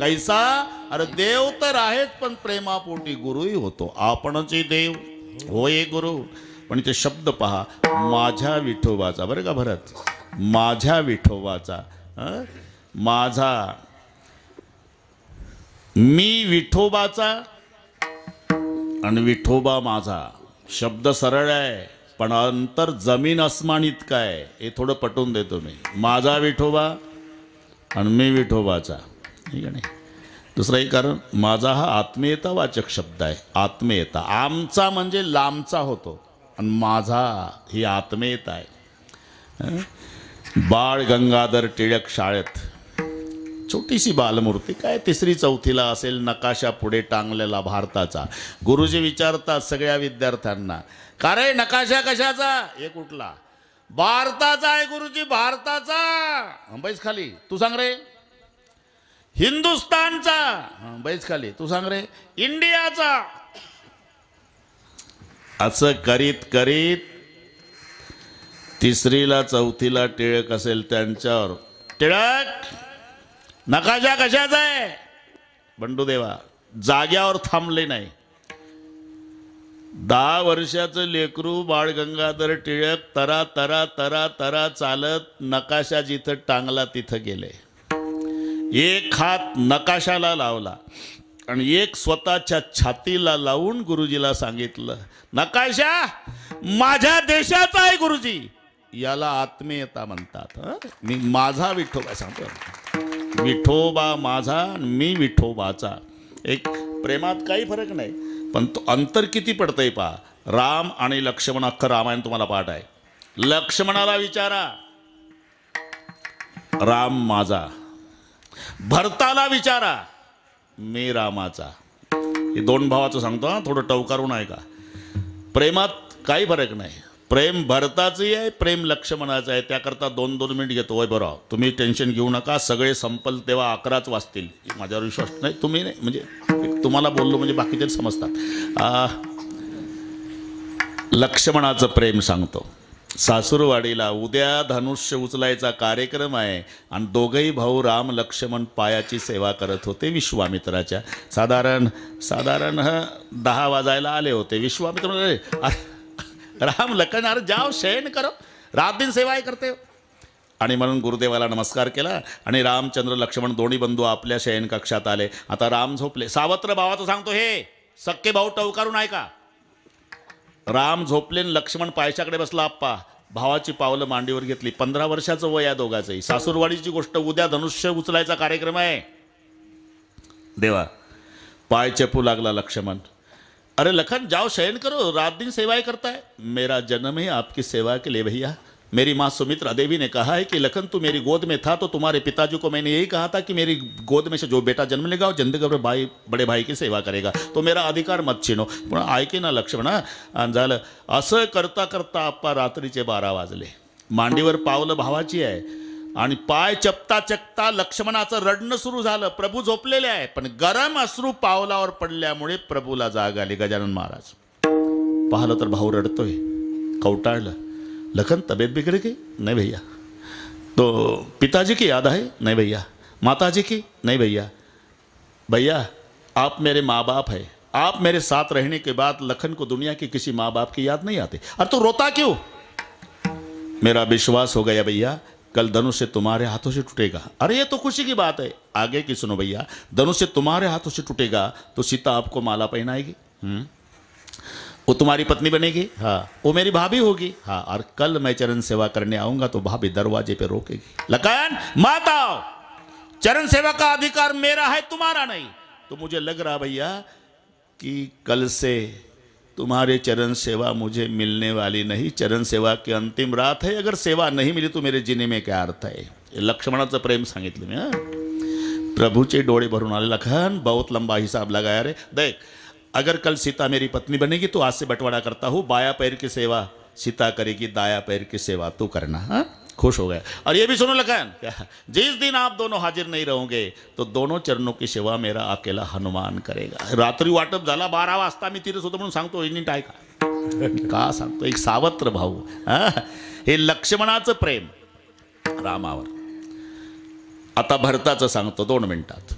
कैसा? अरे देव तर आहेच, पण प्रेमापोटी गुरुही होतो. आपणची देव होय गुरु. पण ते शब्द पहा, माझ्या विठोबाचा. बरं का भरत, माझ्या विठोबाचा. माझा, मी विठोबाचा आणि विठोबा माझा. शब्द सरळ आहे, पण अंतर जमीन अस्मान इतकं आहे. हे थोडं पटवून देतो मी. माझा विठोबा आणि मी विठोबाचा. ठीक आहे. दुसरंही कारण, माझा हा आत्मीयतावाचक शब्द आहे. आत्मीयता. आमचा म्हणजे लांबचा होतो, आणि माझा ही आत्मीयता आहे. बाळ गंगाधर टिळक शाळेत छोटीशी बालमूर्ती, काय 3री 4थीला असेल, नकाशा पुढे टांगलेला भारताचा. गुरुजी विचारतात सगळ्या विद्यार्थ्यांना, का रे नकाशा कशाचा? हे कुठला? भारताचा आहे गुरुजी, भारताचा. बैस खाली. तू सांग रे. हिंदुस्तानचा. बैस खाली. तू सांग रे. इंडियाचा. असं करीत करीत 3रीला 4थीला टिळक असेल त्यांच्यावर, टिळक नकाशा कशाचा आहे? बंडूदेवा जाग्यावर थांबले नाही. 10 वर्षाचं लेकरू बाळ गंगाधर टिळक तरा तरा तरा तरा चालत नकाशा जिथं टांगला तिथं गेले. एक हात नकाशाला लावला आणि एक स्वतःच्या छातीला लावून गुरुजीला सांगितलं, नकाशा माझ्या देशाचा आहे गुरुजी. याला आत्मीयता म्हणतात. मी माझा विठोबा सांगतो. विठोबा माझा, मी विठोबाचा. एक प्रेमात काही फरक नाही, पण तो अंतर किती पडतंय पहा. राम आणि लक्ष्मण, अख्खं रामायण तुम्हाला पाठ आहे. लक्ष्मणाला विचारा, राम माझा. भरताला विचारा, मी रामाचा. हे 2 भावाचं सांगतो हा, थोडं टवकारून आहे का. प्रेमात काही फरक नाही. प्रेम भरताचंही आहे, प्रेम लक्ष्मणाचं आहे. त्याकरता 2-2 मिनिट घेतो. वय बरं, तुम्ही टेन्शन घेऊ नका. सगळे संपल तेव्हा 11च वाजतील. माझ्यावर विश्वास नाही. तुम्ही नाही, म्हणजे तुम्हाला बोललो म्हणजे बाकीचे समजतात. लक्ष्मणाचं प्रेम सांगतो. सासूरवाडीला उद्या धनुष्य उचलायचा कार्यक्रम आहे, आणि दोघंही भाऊ राम लक्ष्मण पायाची सेवा करत होते विश्वामित्राच्या. साधारण 10 वाजायला आले होते. विश्वामित्र म्हणाले, राम लखन अरे जाओ शयन करो, रात दिन सेवाएं करते हो. आणि म्हणून गुरुदेवाला नमस्कार केला आणि रामचंद्र लक्ष्मण दोन्ही बंधू आपल्या शयन कक्षात आले. आता राम झोपले. सावत्र भावाचं सांगतो हे सक्के भाऊ टवकारून ऐका. राम झोपले आणि लक्ष्मण पायशाकडे बसला. आप्पा भावाची पावलं मांडीवर घेतली. 15 वर्षाचं वय या दोघांचंही. सासूरवाडीची गोष्ट. उद्या धनुष्य उचलायचा कार्यक्रम आहे. देवा पाय चेपू लागला लक्ष्मण. अरे लखन जाओ शयन करो, रात दिन सेवाएं करता है. मेरा जन्म ही आपकी सेवा के लिए भैया. मेरी माँ सुमित्रा देवी ने कहा है कि लखन तू मेरी गोद में था तो तुम्हारे पिताजी को मैंने यही कहा था कि मेरी गोद में से जो बेटा जन्म लेगा वो जिंदगी भर भाई बड़े भाई की सेवा करेगा, तो मेरा अधिकार मत छीनो. पण ऐके ना लक्ष्मण. आणि झालं असं करता करता आप्पा रात्रीचे 12 वाजले. मांडीवर पावलं भावाची आहे आणि पाय चपता चकता लक्ष्मणाचं रडणं सुरू झालं. प्रभू झोपलेले आहे पण गरम अश्रू पावलावर पडल्यामुळे प्रभूला जाग आली. गजानन महाराज पाहिलं तर भाऊ रडतोय. कवटाळलं. लखन तबीयत बिगड़ गई? नहीं भैया. तो पिताजी की याद है? नहीं भैया. माताजी की? नहीं भैया. भैया आप मेरे माँ बाप है. आप मेरे साथ रहने के बाद लखन को दुनिया की किसी माँ बाप की याद नहीं आती. अरे तो रोता क्यों? मेरा विश्वास हो गया भैया, कल धनुष्य तुम्हारे हाथों से टूटेगा. अरे ये तो खुशी की बात है. आगे की सुनो भैया. धनुष्य तुम्हारे हाथों से टूटेगा तो सीता आपको माला पहनाएगी. वो तुम्हारी पत्नी बनेगी. हाँ. वो मेरी भाभी होगी. हाँ. और कल मैं चरण सेवा करने आऊंगा तो भाभी दरवाजे पे रोकेगी. लखन मत आओ. चरण सेवा का अधिकार मेरा है, तुम्हारा नहीं. तो मुझे लग रहा भैया कि कल से तुम्हारे चरण सेवा मुझे मिलने वाली नहीं. चरण सेवा की अंतिम रात है. अगर सेवा नहीं मिली तो मेरे जीने में क्या अर्थ है. लक्ष्मणाचं प्रेम सांगितलं मी. प्रभूचे डोळे भरून आले. लखन बहुत लंबा हिसाब लगाया रे. देख अगर कल सीता मेरी पत्नी बनेगी तो आज से बंटवारा करता हूँ. बाया पैर की सेवा सीता करेगी, दाया पैर की सेवा तू करना. हाँ. खुश हो गया. और ये भी सुनो लखन, क्या जिस दिन आप दोनों हाजिर नहीं रहोगे तो दोनों चरणों की सेवा मेरा अकेला हनुमान करेगा. रात्री वाटप झाला 12 वाजता. मी तिथेच होतो म्हणून सांगतो. नीट ऐका. का सांगतो. एक सावत्र भाऊ. हे लक्ष्मणाचं प्रेम रामावर. आता भरताचं सांगतो 2 मिनिटात.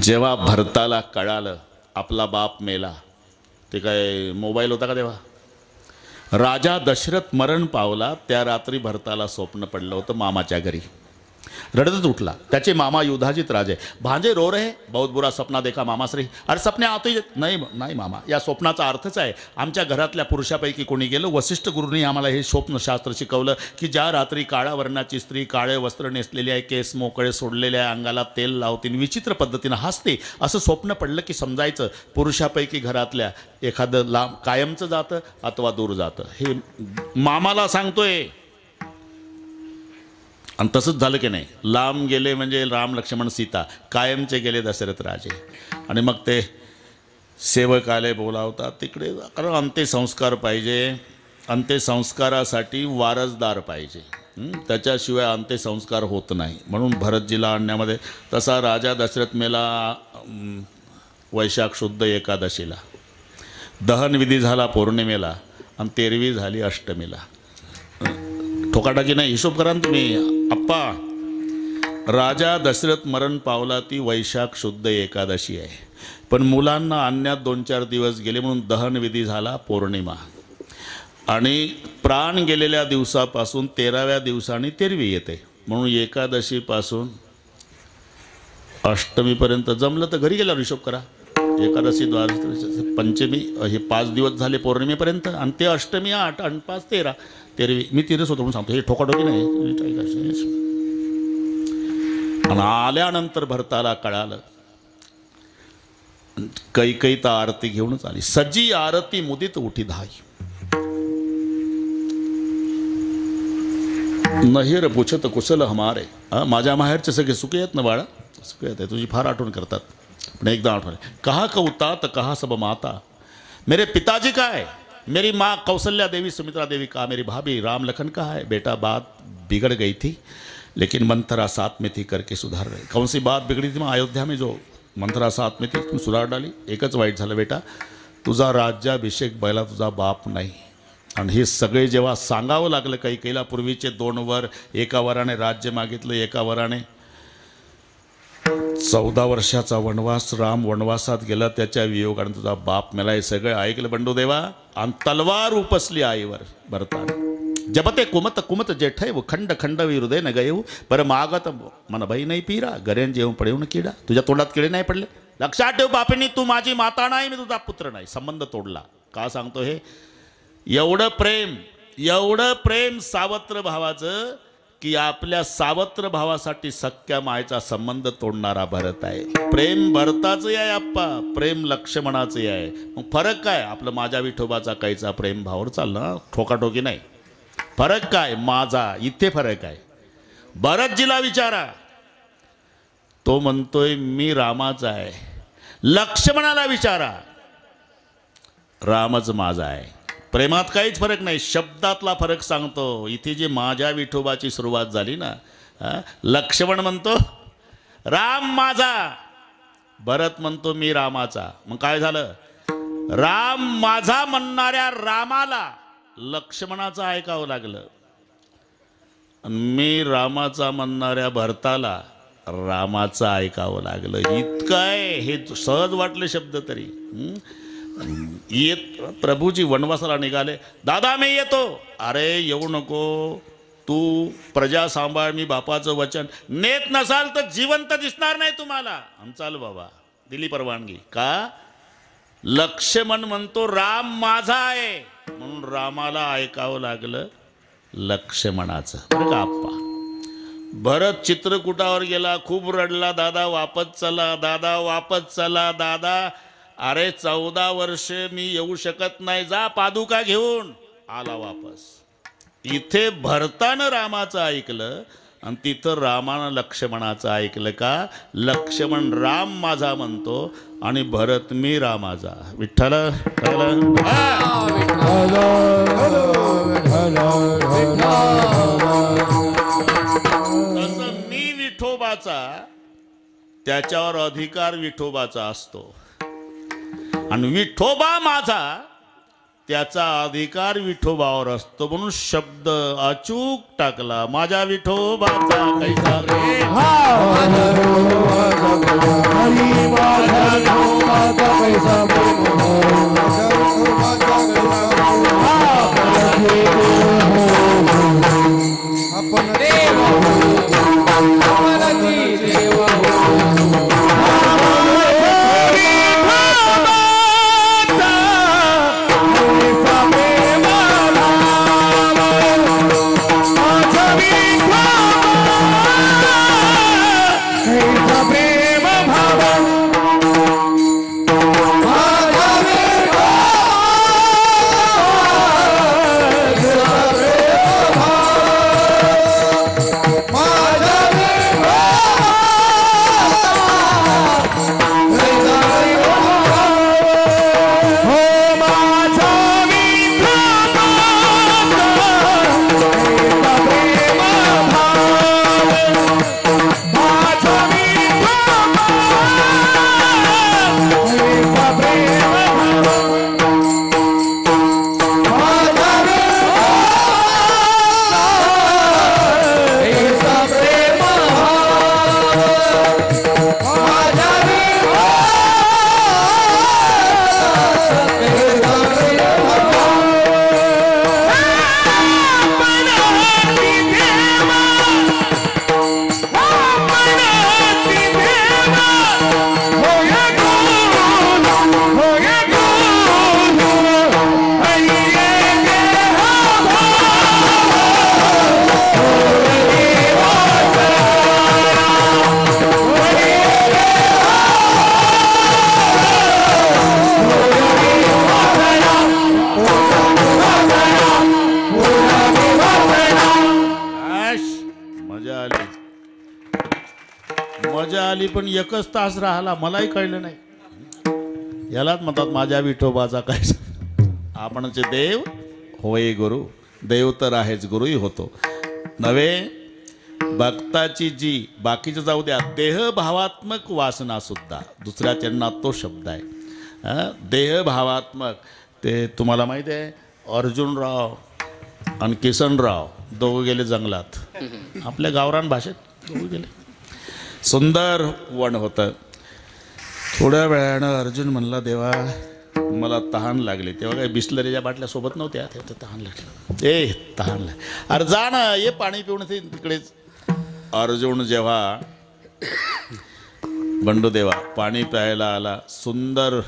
जेव्हा भरताला कळालं आपला बाप मेला, ते काय मोबाईल होता का तेव्हा, राजा दशरथ मरण पावला त्या रात्री भरताला स्वप्न पडलं होतं मामाच्या घरी. रडत उठला. त्याचे मामा युधाजित राजे. भांजे रो रहे, बहुत बुरा सपना देखा मामाश्री. अरे सपने आते नाही नाही मामा, या स्वप्नाचा अर्थच आहे आमच्या घरातल्या पुरुषापैकी कोणी गेलं. वसिष्ठ गुरुंनी आम्हाला हे स्वप्नशास्त्र शिकवलं की ज्या रात्री काळ्या वर्णाची स्त्री काळे वस्त्र नेसलेली आहे, केस मोकळे सोडलेले आहे, अंगाला तेल लावते, विचित्र पद्धतीनं हसते, असं स्वप्न पडलं की समजायचं पुरुषापैकी घरातल्या एखादं लांब कायमचं जातं अथवा दूर जातं. हे मामाला सांगतोय. आणि तसंच झालं की नाही. लांब गेले म्हणजे राम लक्ष्मण सीता, कायमचे गेले दशरथ राजे. आणि मग ते सेवक आले बोलावतात तिकडे. कारण अंत्यसंस्कार पाहिजे. अंत्यसंस्कारासाठी वारसदार पाहिजे. त्याच्याशिवाय अंत्यसंस्कार होत नाही. म्हणून भरतजीला आणण्यामध्ये तसा राजा दशरथ मेला वैशाख शुद्ध एकादशीला. दहनविधी झाला पौर्णिमेला आणि 13वी झाली अष्टमीला. ठोकाटाकी नाही, हिशोब करा ना तुम्ही. आप्पा राजा दशरथ मरण पावला ती वैशाख शुद्ध एकादशी आहे. पण मुलांना आणण्यात 2-4 दिवस गेले म्हणून दहनविधी झाला पौर्णिमा. आणि प्राण गेलेल्या दिवसापासून 13व्या दिवसाने 13वी येते. म्हणून एकादशीपासून अष्टमीपर्यंत जमलं तर घरी गेल्यावर हिशोब करा. एकादशी द्वादशी पंचमी हे 5 दिवस झाले पौर्णिमेपर्यंत. आणि ते अष्टमी 8 आणि 5 13. 13वी मी 13च होतो म्हणून सांगतो. हे ठोकाठोकी नाही. आणि आल्यानंतर भरताला कळालं. कैकई तर आरती घेऊनच आली. सजी आरती मुदित उठी धाई. नहीर पुछत कुशल हमारे. माझ्या माहेरचे सगळे सुखे आहेत ना बाळा. सुखे आहेत. तुझी फार आठवण करतात. पण एकदा आठवण. कहा कौता तर कहा सब माता. मेरे पिताजी का है, मेरी माँ कौशल्या देवी सुमित्रा देवी का, मेरी भाभी राम लखन का है. बेटा बात बिगड़ गई थी लेकिन मंथरा साथ में थी करके सुधार रहे. कौन सी बात बिगड़ी थी. अयोध्या में जो मंथरा साथ में थी तुम सुधार डाली. एकच वाईट झालं बेटा, तुझा राज्याभिषेक बैला तुझा बाप नाही. आणि हे सगळे जेव्हा सांगावं लागलं कैकेयीला, पूर्वीचे 2 वर, एका वराने राज्य मागितलं, एका वराने 14 वर्षाचा वनवास, राम वनवासात गेला, त्याच्या वियोगाने तुझा बाप मेला, हे सगळं ऐकलं बंडूदेवा. आणि तलवार उपसली आईवर भरताने. जपते कुमत कुमत जेठय व खंड खंड हृदय न गयऊ पर मागत मन बाई नाही पिरा गरेन जेवून पडेऊन किडा. तुझ्या तोंडात किडे नाही पडले. लक्षात ठेव बापिनी, तू माझी माता नाही, मी तुझा पुत्र नाही. संबंध तोडला. का सांगतो हे? एवढं प्रेम सावत्र भावाचं की आपल्या सावत्र भावासाठी सख्या मायचा संबंध तोडणारा भरत आहे. प्रेम भरताचं आहे आप्पा, प्रेम लक्ष्मणाचं आहे. मग फरक काय? आपलं माझ्या विठोबाचा काहीचा प्रेम भावावर चाललं, ठोकाठोकी नाही. फरक काय? माझा, इथे फरक आहे. भरतजीला विचारा, तो म्हणतोय मी रामाचा आहे. लक्ष्मणाला विचारा, रामच माझा आहे. प्रेमात काहीच फरक नाही, शब्दातला फरक सांगतो. इथे जी माझ्या विठोबाची सुरुवात झाली ना, लक्ष्मण म्हणतो राम माझा, भरत म्हणतो मी रामाचा. मग काय झालं? राम माझा म्हणणाऱ्या रामाला लक्ष्मणाचं ऐकावं लागलं, मी रामाचा म्हणणाऱ्या भरताला रामाचं ऐकावं लागलं. इतकं आहे. हे सहज वाटले शब्द तरी. येत प्रभूजी वनवासाला निघाले. दादा मी येतो. अरे येऊ नको, तू प्रजा सांभाळ, मी बापाचं वचन. नेत नसाल तर जिवंत दिसणार नाही तुम्हाला. चाल बाबा, दिली परवानगी. का? लक्ष्मण म्हणतो राम माझा आहे, म्हणून रामाला ऐकावं लागलं लक्ष्मणाचं. बरं का आप्पा? भरत चित्रकूटावर गेला, खूप रडला. दादा वापस चला, दादा वापस चला, दादा. अरे 14 वर्ष मी येऊ शकत नाही, जा पादुका घेऊन. आला वापस. इथे भरतानं रामाचं ऐकलं आणि तिथं रामानं लक्ष्मणाचं ऐकलं. का? लक्ष्मण राम माझा म्हणतो आणि भरत मी रामाचा. विठ्ठल तसं मी विठोबाचा, त्याच्यावर अधिकार विठोबाचा असतो. आणि विठोबा माझा, त्याचा अधिकार विठोबावर असतो. म्हणून शब्द अचूक टाकला, माझ्या विठोबाचा कैसा प्रेम. मजा आली, पण एकच तास राहिला, मलाही कळलं नाही. यालाच म्हणतात माझ्या विठोबाचा काय. आपणचे देव होय गुरु, देव तर आहेच, गुरुही होतो नव्हे. भक्ताची जी बाकीचं जाऊ द्या, देहभावात्मक वासना सुद्धा दुसऱ्या चरणात तो शब्द आहे. देहभावात्मक, ते तुम्हाला माहिती आहे, अर्जुनराव आणि किसनराव दोघं गेले जंगलात. आपल्या गावरान भाषेत दोघं गेले. सुंदर वन होतं. थोड्या वेळानं अर्जुन म्हणला, देवा मला तहान लागली. तेव्हा काही बिस्लरीच्या बाटल्या सोबत नव्हत्या, तेव्हा तहान लागली. तहान लागली. अरे जा ना, ये पाणी पिऊन तिकडेच. अर्जुन जेव्हा बंडूदेवा पाणी प्यायला आला, सुंदर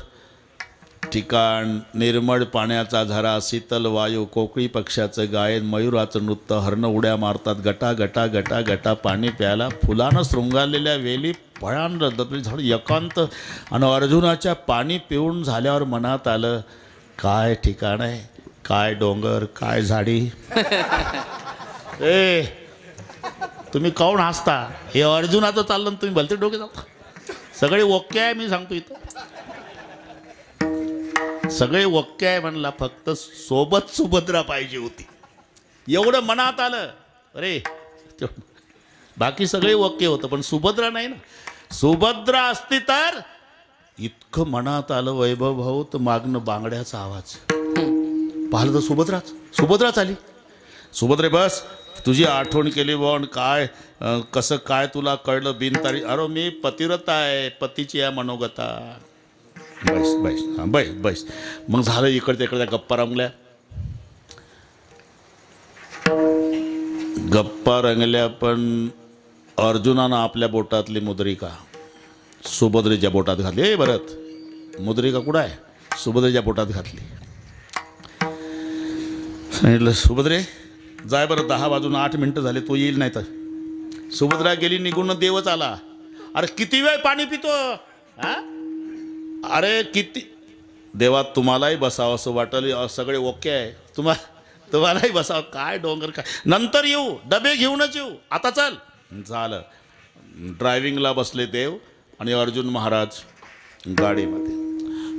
ठिकाण, निर्मळ पाण्याचा झरा, शीतल वायू, कोकळी पक्ष्याचं गायन, मयुराचं नृत्य, हरण उड्या मारतात, गटा गटा गटा गटा पाणी प्यायला, फुलानं शृंगारलेल्या वेली, फळांना दबली झाड, एकांत. आणि अर्जुनाच्या पाणी पिऊन झाल्यावर मनात आलं, काय ठिकाण आहे, काय डोंगर, काय झाडी. तुम्ही काऊन हसता? हे अर्जुनाचं चाललं तुम्ही भलते डोके जाता. सगळे ओके आहे, मी सांगतो इथं सगळे ओके आहे म्हणला, फक्त सोबत सुभद्रा पाहिजे होती, एवढं मनात आलं. अरे बाकी सगळे ओके होतं, पण सुभद्रा नाही ना. सुभद्रा असती तर इतकं मनात आलं वैभव भाऊ, तर मागणं बांगड्याचा आवाज पाहिलं तर सुभद्राच आली. सुभद्रे बस, तुझी आठवण केली बॉन, काय कसं काय तुला कळलं बिनतारी? अरे मी पतिव्रता आहे, पतीची आहे मनोगता. बैस बैस हां बैस बैस. मग झालं, इकडच्या इकडच्या गप्पा रंगल्या. गप्पा रंगल्या, पण अर्जुनानं आपल्या बोटातली मुद्रिका सुभद्रेच्या बोटात घातली. भरत, मुद्रिका कुठं आहे? सुभद्रेच्या बोटात घातली. सांगितलं, सुभद्रे जाय बरं, 10 वाजून 8 मिनटं झाले, तो येईल नाही तर. सुभद्रा गेली निघून, देवच आला. अरे किती वेळ पाणी पितो? हा, अरे किती. देवा तुम्हालाही बसावं असं वाटलं, सगळे ओके आहे, तुम्हालाही बसावं. काय डोंगर, काय नंतर येऊ, डबे घेऊनच येऊ, आता चल. झालं, ड्रायव्हिंगला बसले देव आणि अर्जुन महाराज गाडीमध्ये.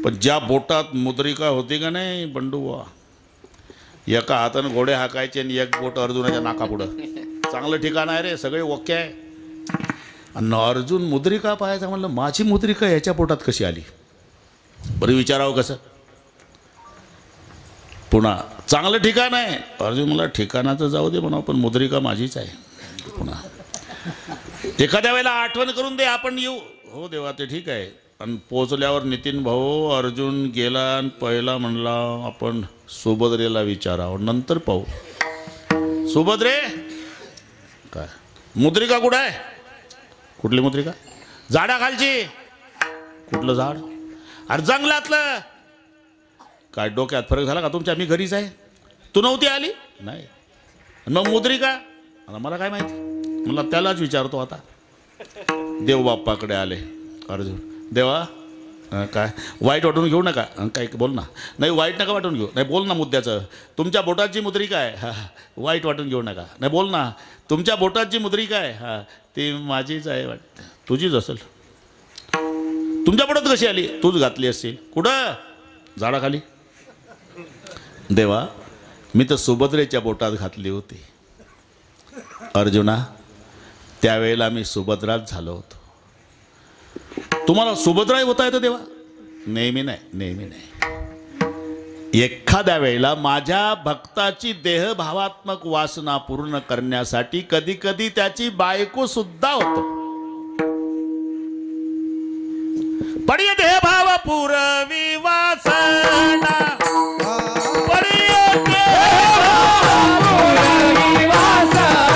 पण ज्या बोटात मुद्रिका होती का नाही बंडूवा, एका हातानं घोडे हाकायचे आणि एक बोट अर्जुनाच्या नाकापुढं. चांगलं ठिकाण आहे रे, सगळे ओके आहे. आणि अर्जुन मुद्रिका पाहायचा म्हणलं, माझी मुद्रिका याच्या पोटात कशी आली? बरं विचारावं कसं. पुन्हा चांगलं ठिकाण आहे. अर्जुन मला ठिकाणाचं जाऊ दे म्हणा, पण मुद्रिका माझीच आहे. पुन्हा एखाद्या वेळेला आठवण करून दे, आपण येऊ. हो देवा, ते ठीक आहे. आणि पोचल्यावर नितीन भाऊ, अर्जुन गेला आणि पहिला म्हणला, आपण सुभद्रेला विचारावं, नंतर पाहू. सुभद्रे, काय मुद्रिका कुठं आहे? कुठली मुद्रिका? झाडाखालची. कुठलं झाड? अरे जंगलातलं. काय डोक्यात फरक झाला का तुमच्या? मी घरीच आहे. तू नव्हती आली? नाही. मग मुद्रिका? मला काय माहिती, मला त्यालाच विचारतो आता. देवबाप्पाकडे आले अर्जुन. देवा काय वाईट वाटून घेऊ नका. काय बोल ना. नाही वाईट नका वाटून घेऊ. नाही बोल ना मुद्द्याचं. तुमच्या बोटाची मुद्रिका आहे. हा, वाईट वाटून घेऊ नका. नाही बोल ना. तुमच्या बोटाची मुद्रिका आहे. हा, ती माझीच आहे वाटतं. तुझीच असेल. तुमच्या बोटात कशी आली? तूच घातली असेल. कुठं? झाडाखाली. देवा, मी तर सुभद्रेच्या बोटात घातली होती. अर्जुना, त्यावेळेला मी सुभद्राच झालो होतो. तुम्हाला सुभद्राही होता येतं देवा? नेहमी नाही, नेहमी नाही. एखाद्या वेळेला माझ्या भक्ताची देहभावात्मक वासना पूर्ण करण्यासाठी कधी कधी त्याची बायको सुद्धा होतो. पडिय देहभाव पुरवी वासना, पडिय देहभाव पुरवी वासना.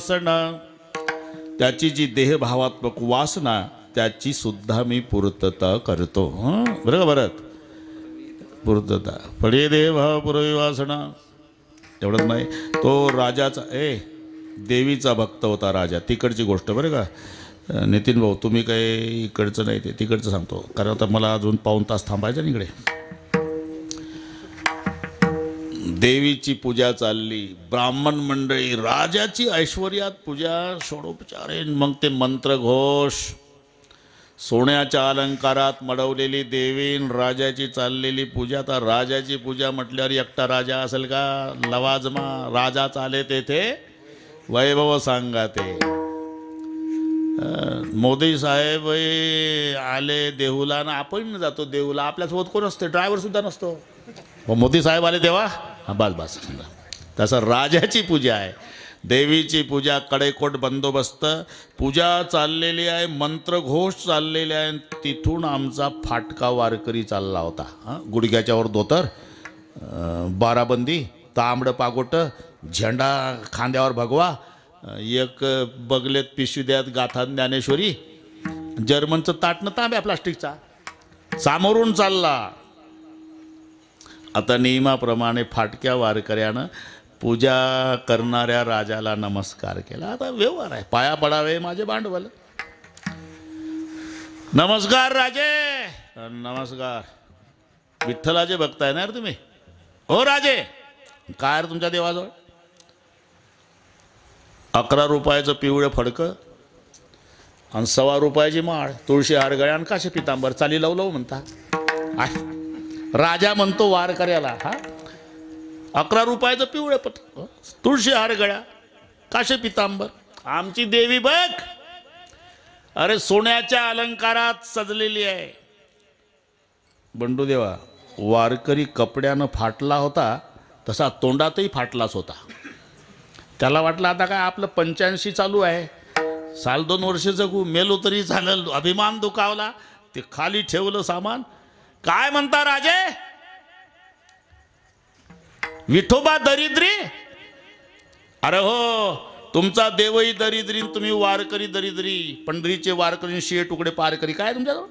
वासना, त्याची जी देहभावात्मक वासना त्याची सुद्धा मी पूर्तता करतो. बरं का भरत, पूर्तता. फळे देहभाव पुरवी वासना. एवढंच नाही, तो राजाचा देवीचा भक्त होता राजा. तिकडची गोष्ट बरं का नितीन भाऊ, तुम्ही काही इकडचं नाही ते तिकडचं सांगतो, कारण आता मला अजून पाऊण तास थांबायचं ना इकडे. देवीची पूजा चालली, ब्राह्मण मंडळी, राजाची ऐश्वर्यात पूजा, षोडोपचारे, मग ते मंत्रघोष, सोन्याच्या अलंकारात मडवलेली देवीन, राजाची चाललेली पूजा. तर राजाची पूजा म्हटल्यावर एकटा राजा असेल का? लवाजमा राजा चाले तेथे वैभव सांगा ते. मोदी साहेब आले देहूला ना आपण जातो देहूला, आपल्यासोबत कोण असते? ड्रायव्हर सुद्धा नसतो. मोदी साहेब आले तेव्हा बस. तसं राजाची पूजा आहे, देवीची पूजा, कडेकोट बंदोबस्त, पूजा चाललेली आहे, मंत्रघोष चाललेले आहे. तिथून आमचा फाटका वारकरी चालला होता. गुडघ्याच्यावर धोतर, बाराबंदी, तांबडं पागोटं, झेंडा खांद्यावर भगवा, एक बगलेत पिशवीद्यात गाथा ज्ञानेश्वरी, जर्मनचं ताटणं तांब्या प्लास्टिकचा, सामोरून चालला. आता नियमाप्रमाणे फाटक्या वारकऱ्यानं पूजा करणाऱ्या राजाला नमस्कार केला. आता व्यवहार आहे, पाया पडावे माझे भांडवल. नमस्कार राजे. नमस्कार. विठ्ठलाचे भक्त आहे ना रे तुम्ही? हो राजे. काय रे तुमच्या देवाजवळ? 11 रुपयाचं पिवळं फडकं आणि 1.25 रुपयाची माळ, तुळशी हार गळ्या आणि काशे पितांबर, चाली लव लव म्हणता. राजा म्हणतो वारकऱ्याला, 11 रुपयाचं पिवळं पट, तुळशी हार गळ्या, काशे पितांबर. आमची देवी बघ, अरे सोन्याच्या अलंकारात सजलेली आहे. बंडू देवा, वारकरी कपड्यानं फाटला होता तसा तोंडातही फाटलाच होता. त्याला वाटलं आता काय आपलं 85 चालू आहे, 1-2 वर्ष जगू, मेलो तरी झालं. अभिमान दुखावला, ते खाली ठेवलं सामान. काय म्हणता राजे? विठोबा दरिद्री? अरे हो, तुमचा देवही दरिद्री, तुम्ही वारकरी दरिद्री. पंढरीचे वारकरी 100 तुकडे पारकरी. काय तुमच्याजवळ?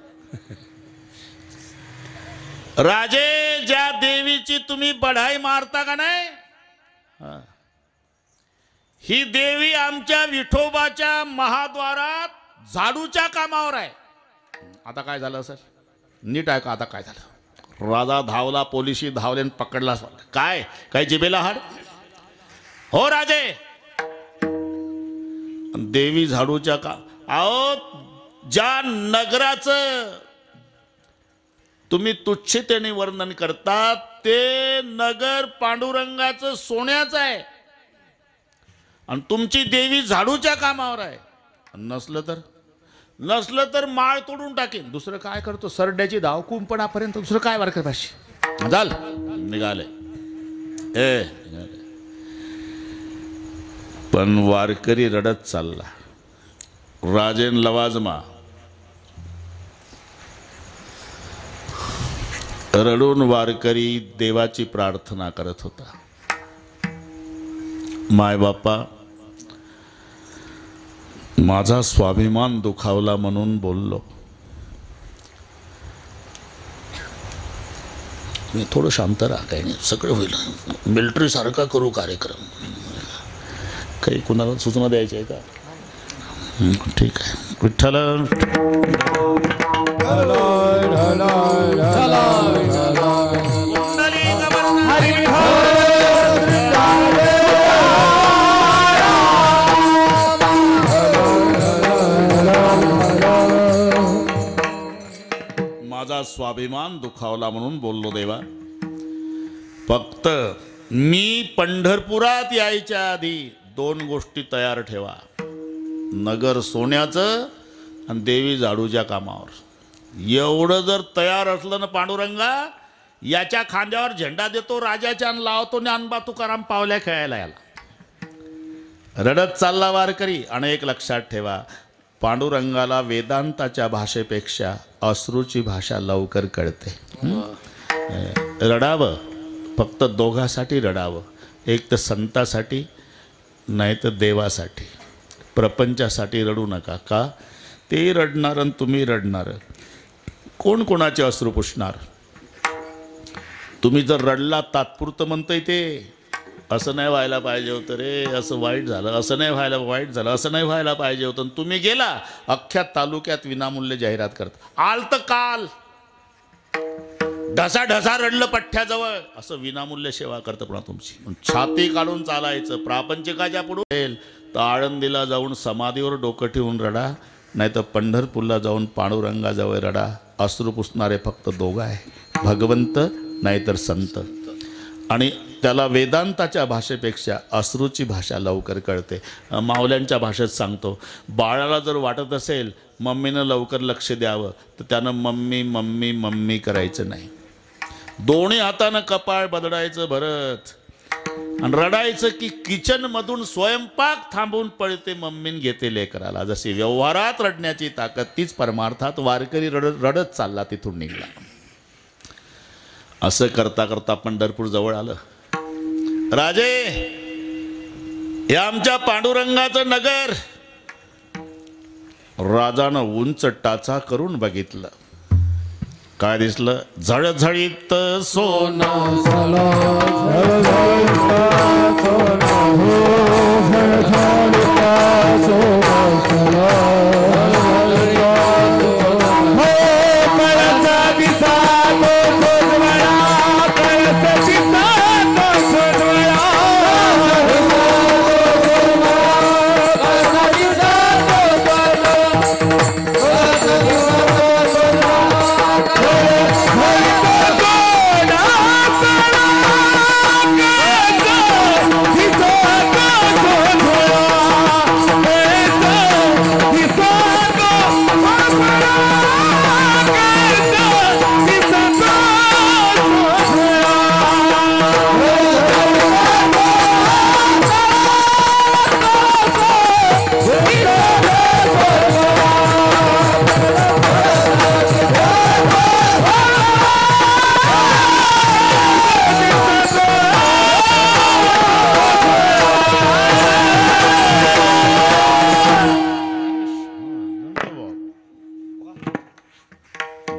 राजे, ज्या देवीची तुम्ही बढाई मारता का नाही, ही देवी आमच्या विठोबाच्या महाद्वारात झाडूच्या कामावर आहे. आता काय झालं सर? नीट आहे का? आता काय झालं? राजा धावला, पोलिसी धावले, पकडला. काय काय जिबेला हाड? हो राजे, देवी झाडूच्या का? अहो, ज्या नगराचं तुम्ही तुच्छतेने वर्णन करतात ते नगर पांडुरंगाचं सोन्याचं आहे आणि तुमची देवी झाडूच्या कामावर आहे. नसलं तर माळ तोडून टाकेन. दुसरं काय करतो? सरड्याची धाव कुंपणापर्यंत. दुसरं काय वारकरी भाषी झाल निघाले. पण वारकरी रडत चालला. राजेन लवाजमा रडून वारकरी देवाची प्रार्थना करत होता. माय बापा, माझा स्वाभिमान दुखावला म्हणून बोललो. मी थोडं शांत राहा, काही नाही, सगळं होईल. मिलिटरी सारखा करू कार्यक्रम. काही कुणाला सूचना द्यायची आहे का? ठीक आहे. विठ्ठल माझा स्वाभिमान दुखावला म्हणून बोललो देवा. फक्त मी पंढरपुरात यायच्या आधी 2 गोष्टी तयार ठेवा. नगर सोन्याचं आणि देवी झाडूच्या कामावर. एवढं जर तयार असलं ना पांडुरंगा, याच्या खांद्यावर झेंडा देतो राजाच्या आणि लावतो ज्ञानबा तुकाराम पावल्या खेळायला याला. रडत चालला वारकरी. आणि एक लक्षात ठेवा, पांडुरंगाला वेदांताच्या भाषेपेक्षा अश्रूची भाषा लवकर कळते. रडावं, फक्त दोघासाठी रडावं. एक तर संतासाठी, नाही तर देवासाठी. प्रपंचासाठी रडू नका. का? ते रडणार आणि तुम्ही रडणार. कोण कोणाचे अश्रू पुसणार? तुम्ही जर रडला तात्पुरतं म्हणतंय ते, असं नाही व्हायला पाहिजे होतं रे, असं वाईट झालं, असं नाही व्हायला वाईट झालं, असं नाही व्हायला पाहिजे होतं. तुम्ही गेला अख्ख्या तालुक्यात विनामूल्य जाहिरात करता. आलत काल ढसा ढसा रडलं पठ्ठ्याजवळ, असं विनामूल्य सेवा करतं. पुन्हा तुमची छाती काढून चालायचं. प्रापंचिकाच्या पुढे तर आळंदीला जाऊन समाधीवर डोकं ठेवून रडा, नाही तर पंढरपूरला जाऊन पांडुरंगाजवळ रडा. अश्रू पुसणारे फक्त दोघं आहे, भगवंत नाहीतर संत. आणि त्याला वेदांताच्या भाषेपेक्षा अश्रूची भाषा लवकर कळते. माऊल्यांच्या भाषेत सांगतो, बाळाला जर वाटत असेल मम्मीनं लवकर लक्ष द्यावं तर त्यानं मम्मी मम्मी मम्मी करायचं नाही. दोन्ही हातानं कपाळ बदडायचं भरत आणि रडायचं की किचनमधून स्वयंपाक थांबवून पळते मम्मीन घेते लेकराला. जशी व्यवहारात रडण्याची ताकद, तीच परमार्थात वारकरी रडत चालला तिथून निघला. असं करता करता पंढरपूर जवळ आलं. राजे, हे आमच्या पांडुरंगाचं नगर. राजानं उंच टाचा करून बघितलं. काय दिसलं? झळझळीत सोनं.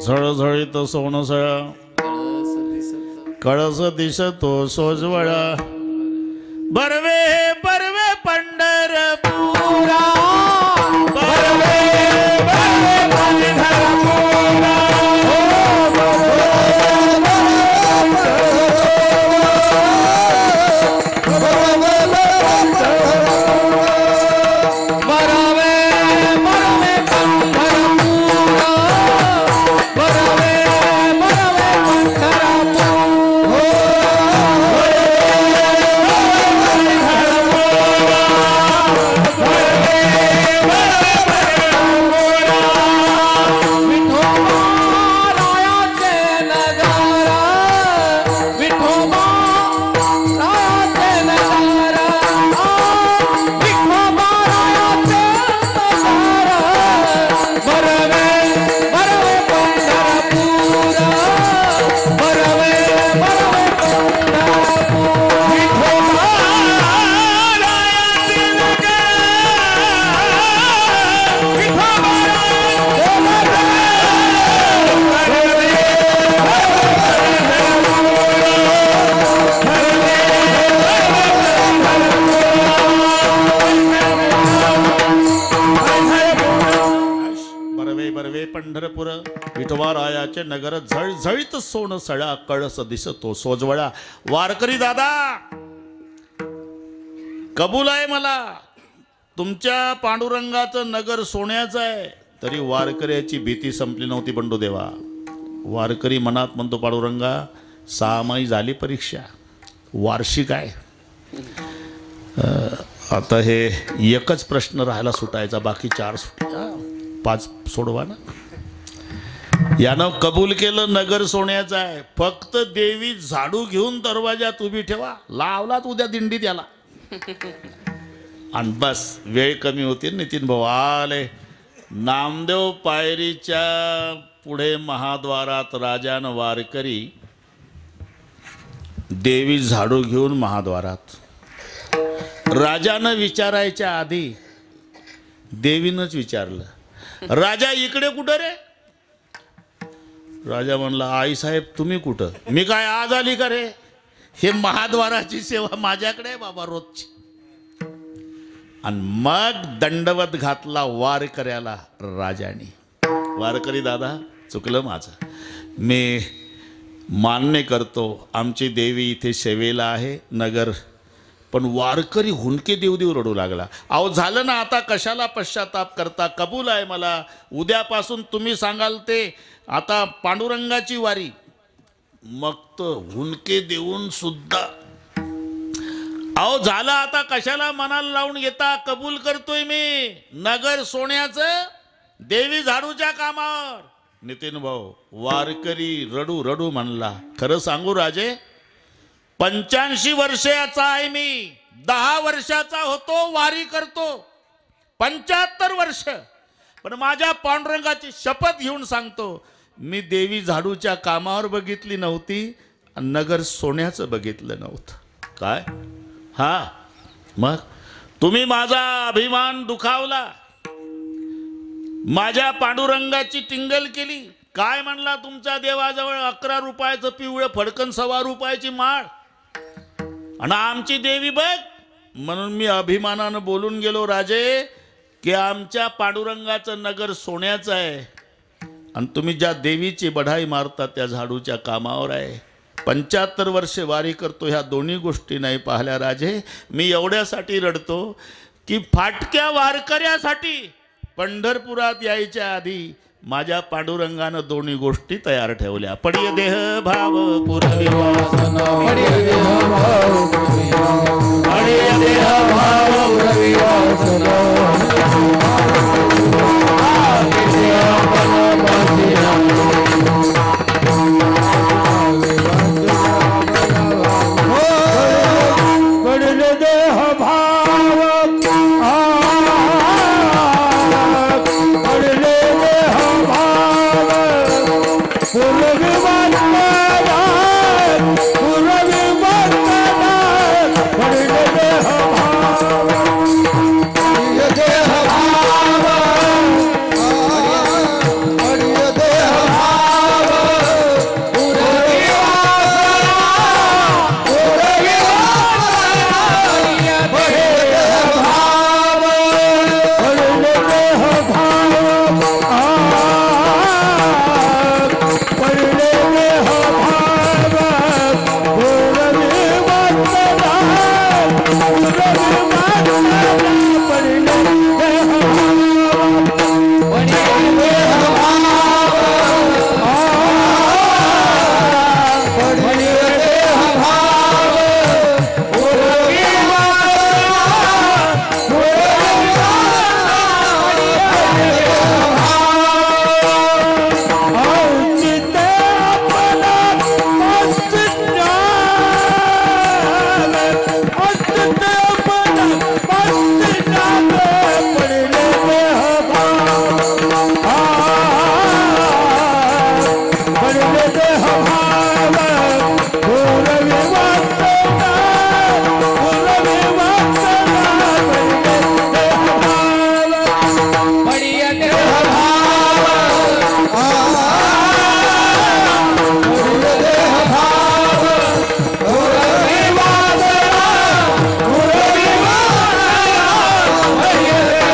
झळझळीत सोनसळा, कळस दिसतो सोजवळा. बरवे बरवे पंढरपुरा, बरवे बरवे पंढरपुरा. पंढरपूर विठोबारायाचे नगर, झळझळीत सोन सळा, कळस दिसतो सोजवळा. वारकरी दादा, कबूल आहे मला, तुमच्या पांडुरंगाचं नगर सोन्याचं आहे. तरी वारकऱ्याची भीती संपली नव्हती. बंडूदेवा वारकरी मनात म्हणतो, पांडुरंगा 6 महिने झाली परीक्षा, वार्षिक आहे. आता हे एकच प्रश्न राहायला सुटायचा, बाकी 4 सुटल्या, 5 सोडवा ना. यानं कबूल केलं नगर सोन्याचं आहे. फक्त देवी झाडू घेऊन दरवाजात उभी ठेवा, लावलात उद्या दिंडीत याला. आणि बस वेळ कमी होती. नितीन भाऊ आले. नामदेव पायरीच्या पुढे महाद्वारात राजान वारकरी, देवी झाडू घेऊन महाद्वारात. राजानं विचारायच्या आधी देवीनंच विचारलं, राजा इकडे कुठं रे? राजा म्हणला, आई साहेब तुम्ही कुठं? मी काय आज आली का रे? हे महाद्वाराची सेवा माझ्याकडे आहे बाबा रोजची. आणि मग दंडवत घातला वारकऱ्याला राजाने. वारकरी दादा, चुकलं माझं, मी मान्य करतो आमची देवी इथे सेवेला आहे नगर, पण वारकरी हुंदके देव देव रडू लागला. अहो झालं ना, आता कशाला पश्चाताप करता? कबूल आहे मला. उद्यापासून तुम्ही सांगाल ते आता पांडुरंगाची वारी. मग तो हुंदके देऊन सुद्धा, अहो झालं आता कशाला मनाला लावून घेता? कबूल करतोय मी, नगर सोन्याचं, देवी झाडूच्या कामावर. नितीन भाऊ, वारकरी रडू रडू म्हणला, खरं सांगू राजे, 85 वर्षाचा आहे मी, 10 वर्षाचा होतो वारी करतो, 75 वर्ष, पण माझ्या पांडुरंगाची शपथ घेऊन सांगतो, मी देवी झाडूच्या कामावर बघितली नव्हती, नगर सोन्याचं बघितलं नव्हतं. काय? हा, मग तुम्ही माझा अभिमान दुखावला, माझ्या पांडुरंगाची टिंगल केली. काय म्हणला तुमच्या देवाजवळ 11 रुपयाचं पिवळं फडकन 1.25 रुपयाची माळ, आणि आमची देवी बघ. म्हणून मी अभिमानानं बोलून गेलो राजे की आमच्या पांडुरंगाचं नगर सोन्याचं आहे, आणि तुम्ही ज्या देवीची बढाई मारता त्या झाडूच्या कामावर आहे. 75 वर्षे वारी करतो, ह्या दोन्ही गोष्टी नाही पाहिल्या राजे. मी एवढ्यासाठी रडतो की फाटक्या वारकऱ्यासाठी पंढरपुरात यायच्या आधी माझ्या पांडुरंगानं दोन्ही गोष्टी तयार ठेवल्या. पडिय देह भाव पुरवी वासना, पडिय देह भाव पुरवी वासना, पडिय देह भाव पुरवी वासना, किती आपण बसिया, पडिय देह भाव, पडिय देह भाव पुरवी वासना, पुरवी वासना, पडिय देह भाव, पडिय देह भाव, पडिय देह भाव, पुरवी वासना, पुरवी वासना, पडिय देह भाव, पडिय देह भाव, पडिय देह भाव, पुरवी वासना, पुरवी वासना, पडिय देह भाव, पडिय देह भाव, पडिय देह भाव, पुरवी वासना, पुरवी वासना, पडिय देह भाव, औचित्य आपला औचित्य, औचित्य आपला औचित्य, पडिय देह भाव, पडिय देह भाव, पुरवी वासना, पुरवी वासना, पडिय देह भाव, पडिय देह भाव, पडिय देह भाव, पुरवी वासना, पुरवी वासना, पडिय देह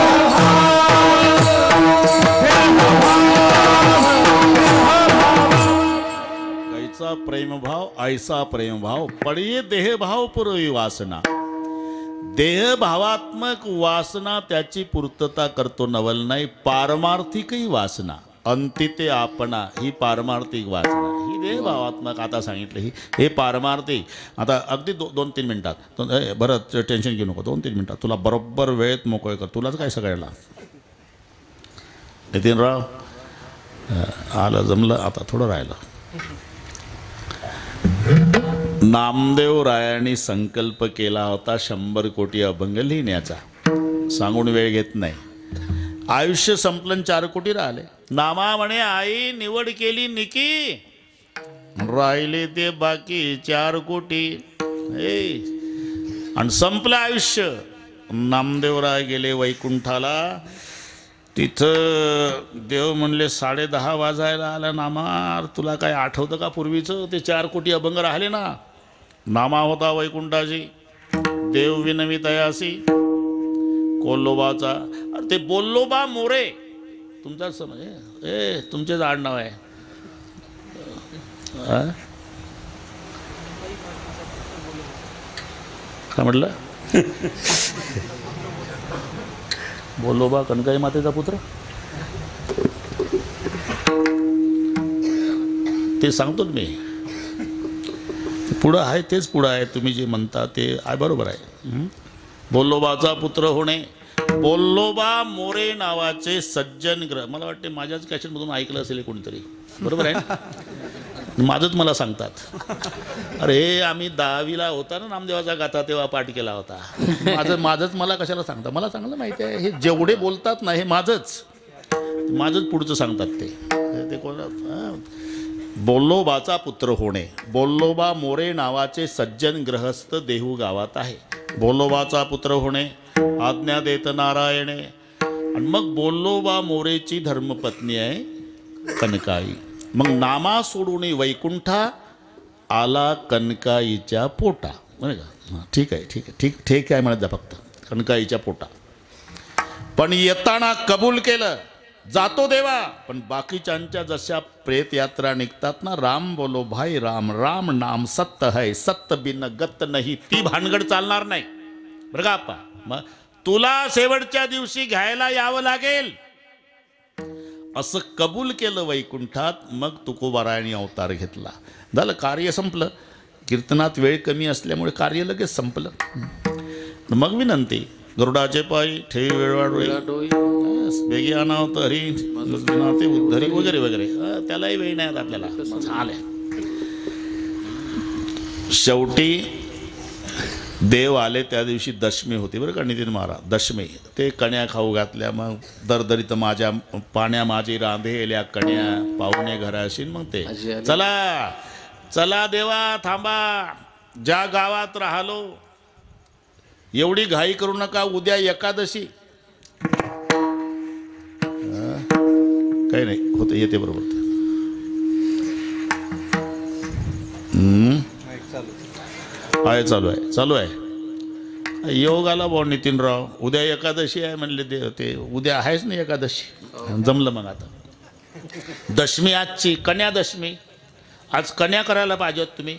कैसा प्रेम भाव ऐसा प्रेम भाव, पडिये देह भाव पुरवी वासना. देह भावात्मक वासना त्याची पूर्तता करतो नवल नाही. पारमार्थिकही वासना, अंतिते आपणा, ही पारमार्थिक वासना, ही देह भावात्मक. आता सांगितलं हे पारमार्थिक. आता अगदी 2-3 मिनिटात, बरं टेन्शन घेऊ नको, 2-3 मिनिटात तुला बरोबर वेळेत मोकळे कर. तुलाच काय सगळ्याला नितीनराव आलं, जमलं, आता थोडं राहिलं. नामदेव रायांनी संकल्प केला होता 100 कोटी अभंग लिहिण्याचा. सांगून वेळ घेत नाही. आयुष्य संपलं, 4 कोटी राहिले. नामा म्हणे आई निवड केली निकी, राहिले ते बाकी 4 कोटी. आणि संपलं आयुष्य. नामदेवराय गेले वैकुंठाला. तिथं देव म्हणले 10:30 वाजायला आला नामार, तुला काय आठवतं का पूर्वीचं ते 4 कोटी अभंग राहिले ना, नामा होता वैकुंठाची देव विनवी तयासी कोल्लोबाचा. अरे ते बोल्लोबा मोरे तुमचा समज तुमचेच आडनाव आहे. काय म्हटलं? बोल्लोबा कनकाई मातेचा पुत्र, ते सांगतो मी. पुढं आहे तेच पुढं आहे, तुम्ही जे म्हणता ते आहे बरोबर आहे. बोल्लोबाचा पुत्र होणे. बोल्लोबा मोरे नावाचे सज्जन ग्रह, मला वाटते माझ्याच कॅसेटमधून ऐकलं असेल कोणीतरी, बरोबर आहे. माझंच मला सांगतात. अरे आम्ही 10वीला होता ना नामदेवाचा गाथा तेव्हा पाठ केला होता. माझंच मला कशाला सांगता, मला चांगलं माहिती आहे. हे जेवढे बोलतात ना हे माझंच पुढचं सांगतात ते कोण. बोल्लोबाचा पुत्र होणे. बोल्लोबा मोरे नावाचे सज्जन ग्रहस्थ देहू गावात आहे. बोल्लोबाचा पुत्र होणे, आज्ञा देत नारायणे. आणि मग बोल्लोबा मोरेची धर्मपत्नी आहे कनकाई. मग नामा सोडून वैकुंठा आला कनकाईच्या पोटा. बरं का? ठीक आहे म्हणत जा फक्त कनकाईच्या पोटा. पण येताना कबूल केलं, जातो देवा. पण बाकीच्यांच्या जशा प्रेत यात्रा निघतात ना, राम बोलो भाई राम, राम नाम सत्य है, सत्य बिन गत नाही, ती भानगड चालणार नाही बरं का आप्पा. मग तुला शेवटच्या दिवशी घ्यायला यावं लागेल असं कबूल केलं वैकुंठात. मग तुकोबारायांनी अवतार घेतला. झालं, कार्य संपलं. कीर्तनात वेळ कमी असल्यामुळे कार्य लगेच संपलं. मग विनंती, गरुडाचे पायी ठेवी वेळवाडोई वेगी अनावत हरी ते उद्धरी वगैरे वगैरे, त्यालाही वेळ नाही आपल्याला. झालं. शेवटी देव आले त्या दिवशी दशमी होती बरं का नितीन महाराज. दशमी ते कण्या खाऊ घातल्या. मग दरदरीत माझ्या पाण्या माझी रांधेल्या कण्या पाहुणे घराशी. मग ते चला देवा थांबा, ज्या गावात राहिलो एवढी घाई करू नका, उद्या एकादशी. काही नाही होतं, येते बरोबर. चालू आहे. योग आला बुवा नितीनराव, उद्या एकादशी आहे म्हणले ते उद्या आहेच नाही एकादशी. जमलं मग आता. दशमी आजची कन्या दशमी. आज कन्या करायला पाहिजेत तुम्ही.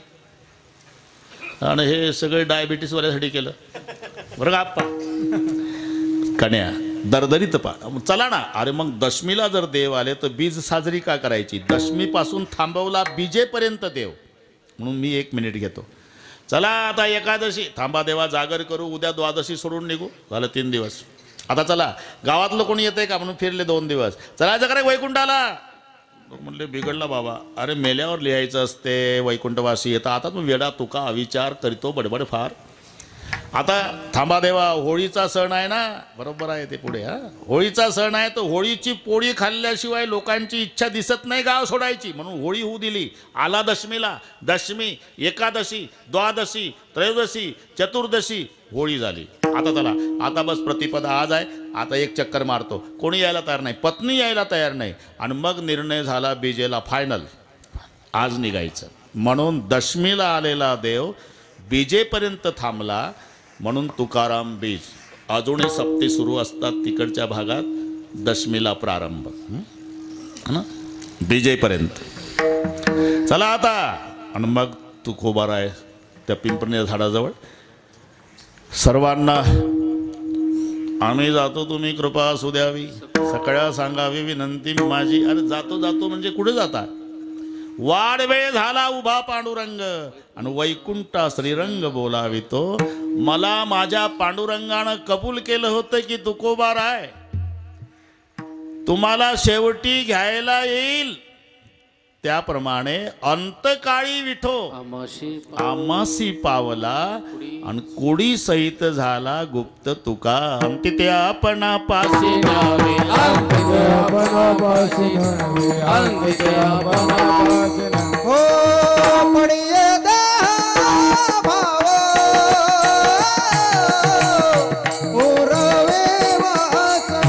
आणि हे सगळे डायबिटीसवाल्यासाठी केलं बरं का आप्पा. कन्या दरदरीत चला ना. अरे मग दशमीला जर देव आले तर बीज साजरी का करायची? दशमीपासून थांबवला बीजेपर्यंत देव. म्हणून मी 1 मिनिट घेतो. चला आता एकादशी, थांबा देवा जागर करू, उद्या द्वादशी सोडून निघू. झालं 3 दिवस. आता चला गावातलं कोणी येतंय का म्हणून फिरले 2 दिवस. चला जरा वैकुंठाला. म्हणले बिघडला बाबा. अरे मेल्यावर लिहायचं असते वैकुंठवासी येतं. आता तू वेडा तुका अविचार करीतो बडबड फार. आता थांबा देवा, होळीचा सण आहे ना. बरोबर आहे ते पुढे. होळीचा सण आहे तर होळीची पोळी खाल्ल्याशिवाय लोकांची इच्छा दिसत नाही गाव सोडायची. म्हणून होळी होऊ दिली. आला दशमीला. दशमी, एकादशी, द्वादशी, त्रयोदशी, चतुर्दशी, होळी झाली. आता चला, आता बस प्रतिपदा आज आहे. आता एक चक्कर मारतो. कोणी यायला तयार नाही, पत्नी यायला तयार नाही. आणि मग निर्णय झाला बीजेला फायनल, आज निघायचं. म्हणून दशमीला आलेला देव बीजेपर्यंत थांबला. म्हणून तुकाराम बीज. अजूनही सप्ते सुरू असतात तिकडच्या भागात. दशमीला प्रारंभ ना, बीजेपर्यंत. चला आता. आणि मग तुकोबाराय त्या पिंपळणे झाडाजवळ. सर्वांना आम्ही जातो, तुम्ही कृपा असू द्यावी, सगळ्या सांगावी विनंती माझी. अरे जातो म्हणजे कुठे जाता? वाड वेळ झाला उभा पांडुरंग. आणि वैकुंठा श्रीरंग बोलावितो. मला माझ्या पांडुरंगानं कबूल केलं होतं की तुकोबाराय तुम्हाला शेवटी घ्यायला येईल. त्याप्रमाणे अंतकाळी विठो आमासी पावला. आणि कुडी सहित झाला गुप्त तुका. अंती ते आपणापासी नावे हो पडिये देह भाव उरवे वासना.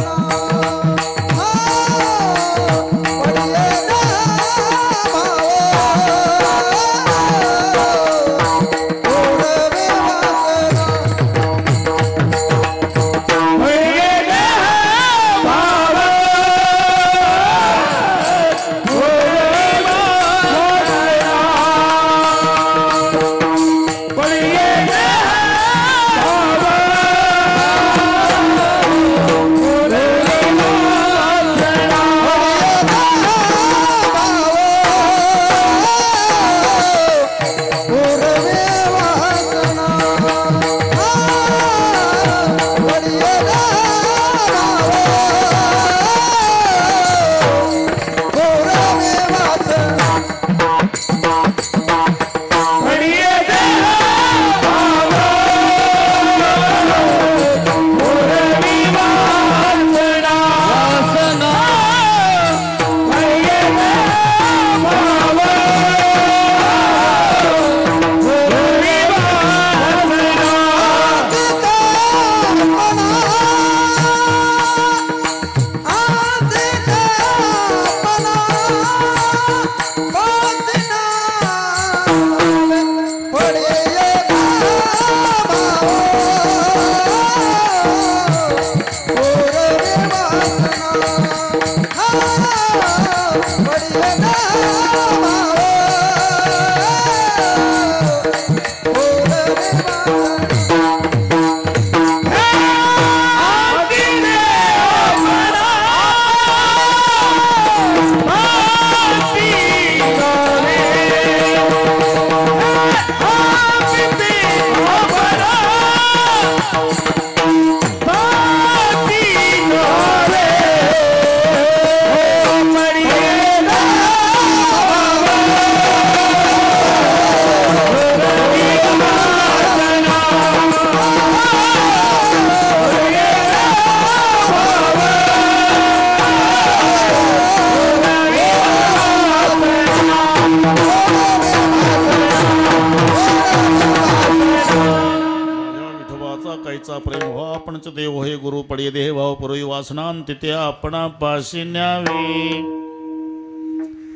देवाचा प्रेम हो आपणच देव हे गुरु पडिये देह भाव पुरोई वासनांती ते आपणा पाशी न्यावे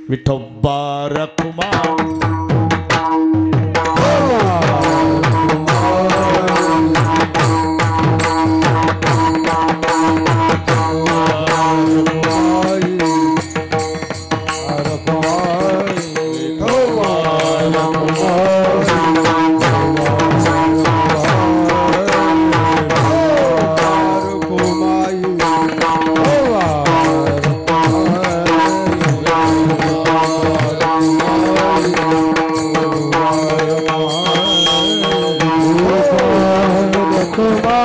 विठोबा रखुमा Oh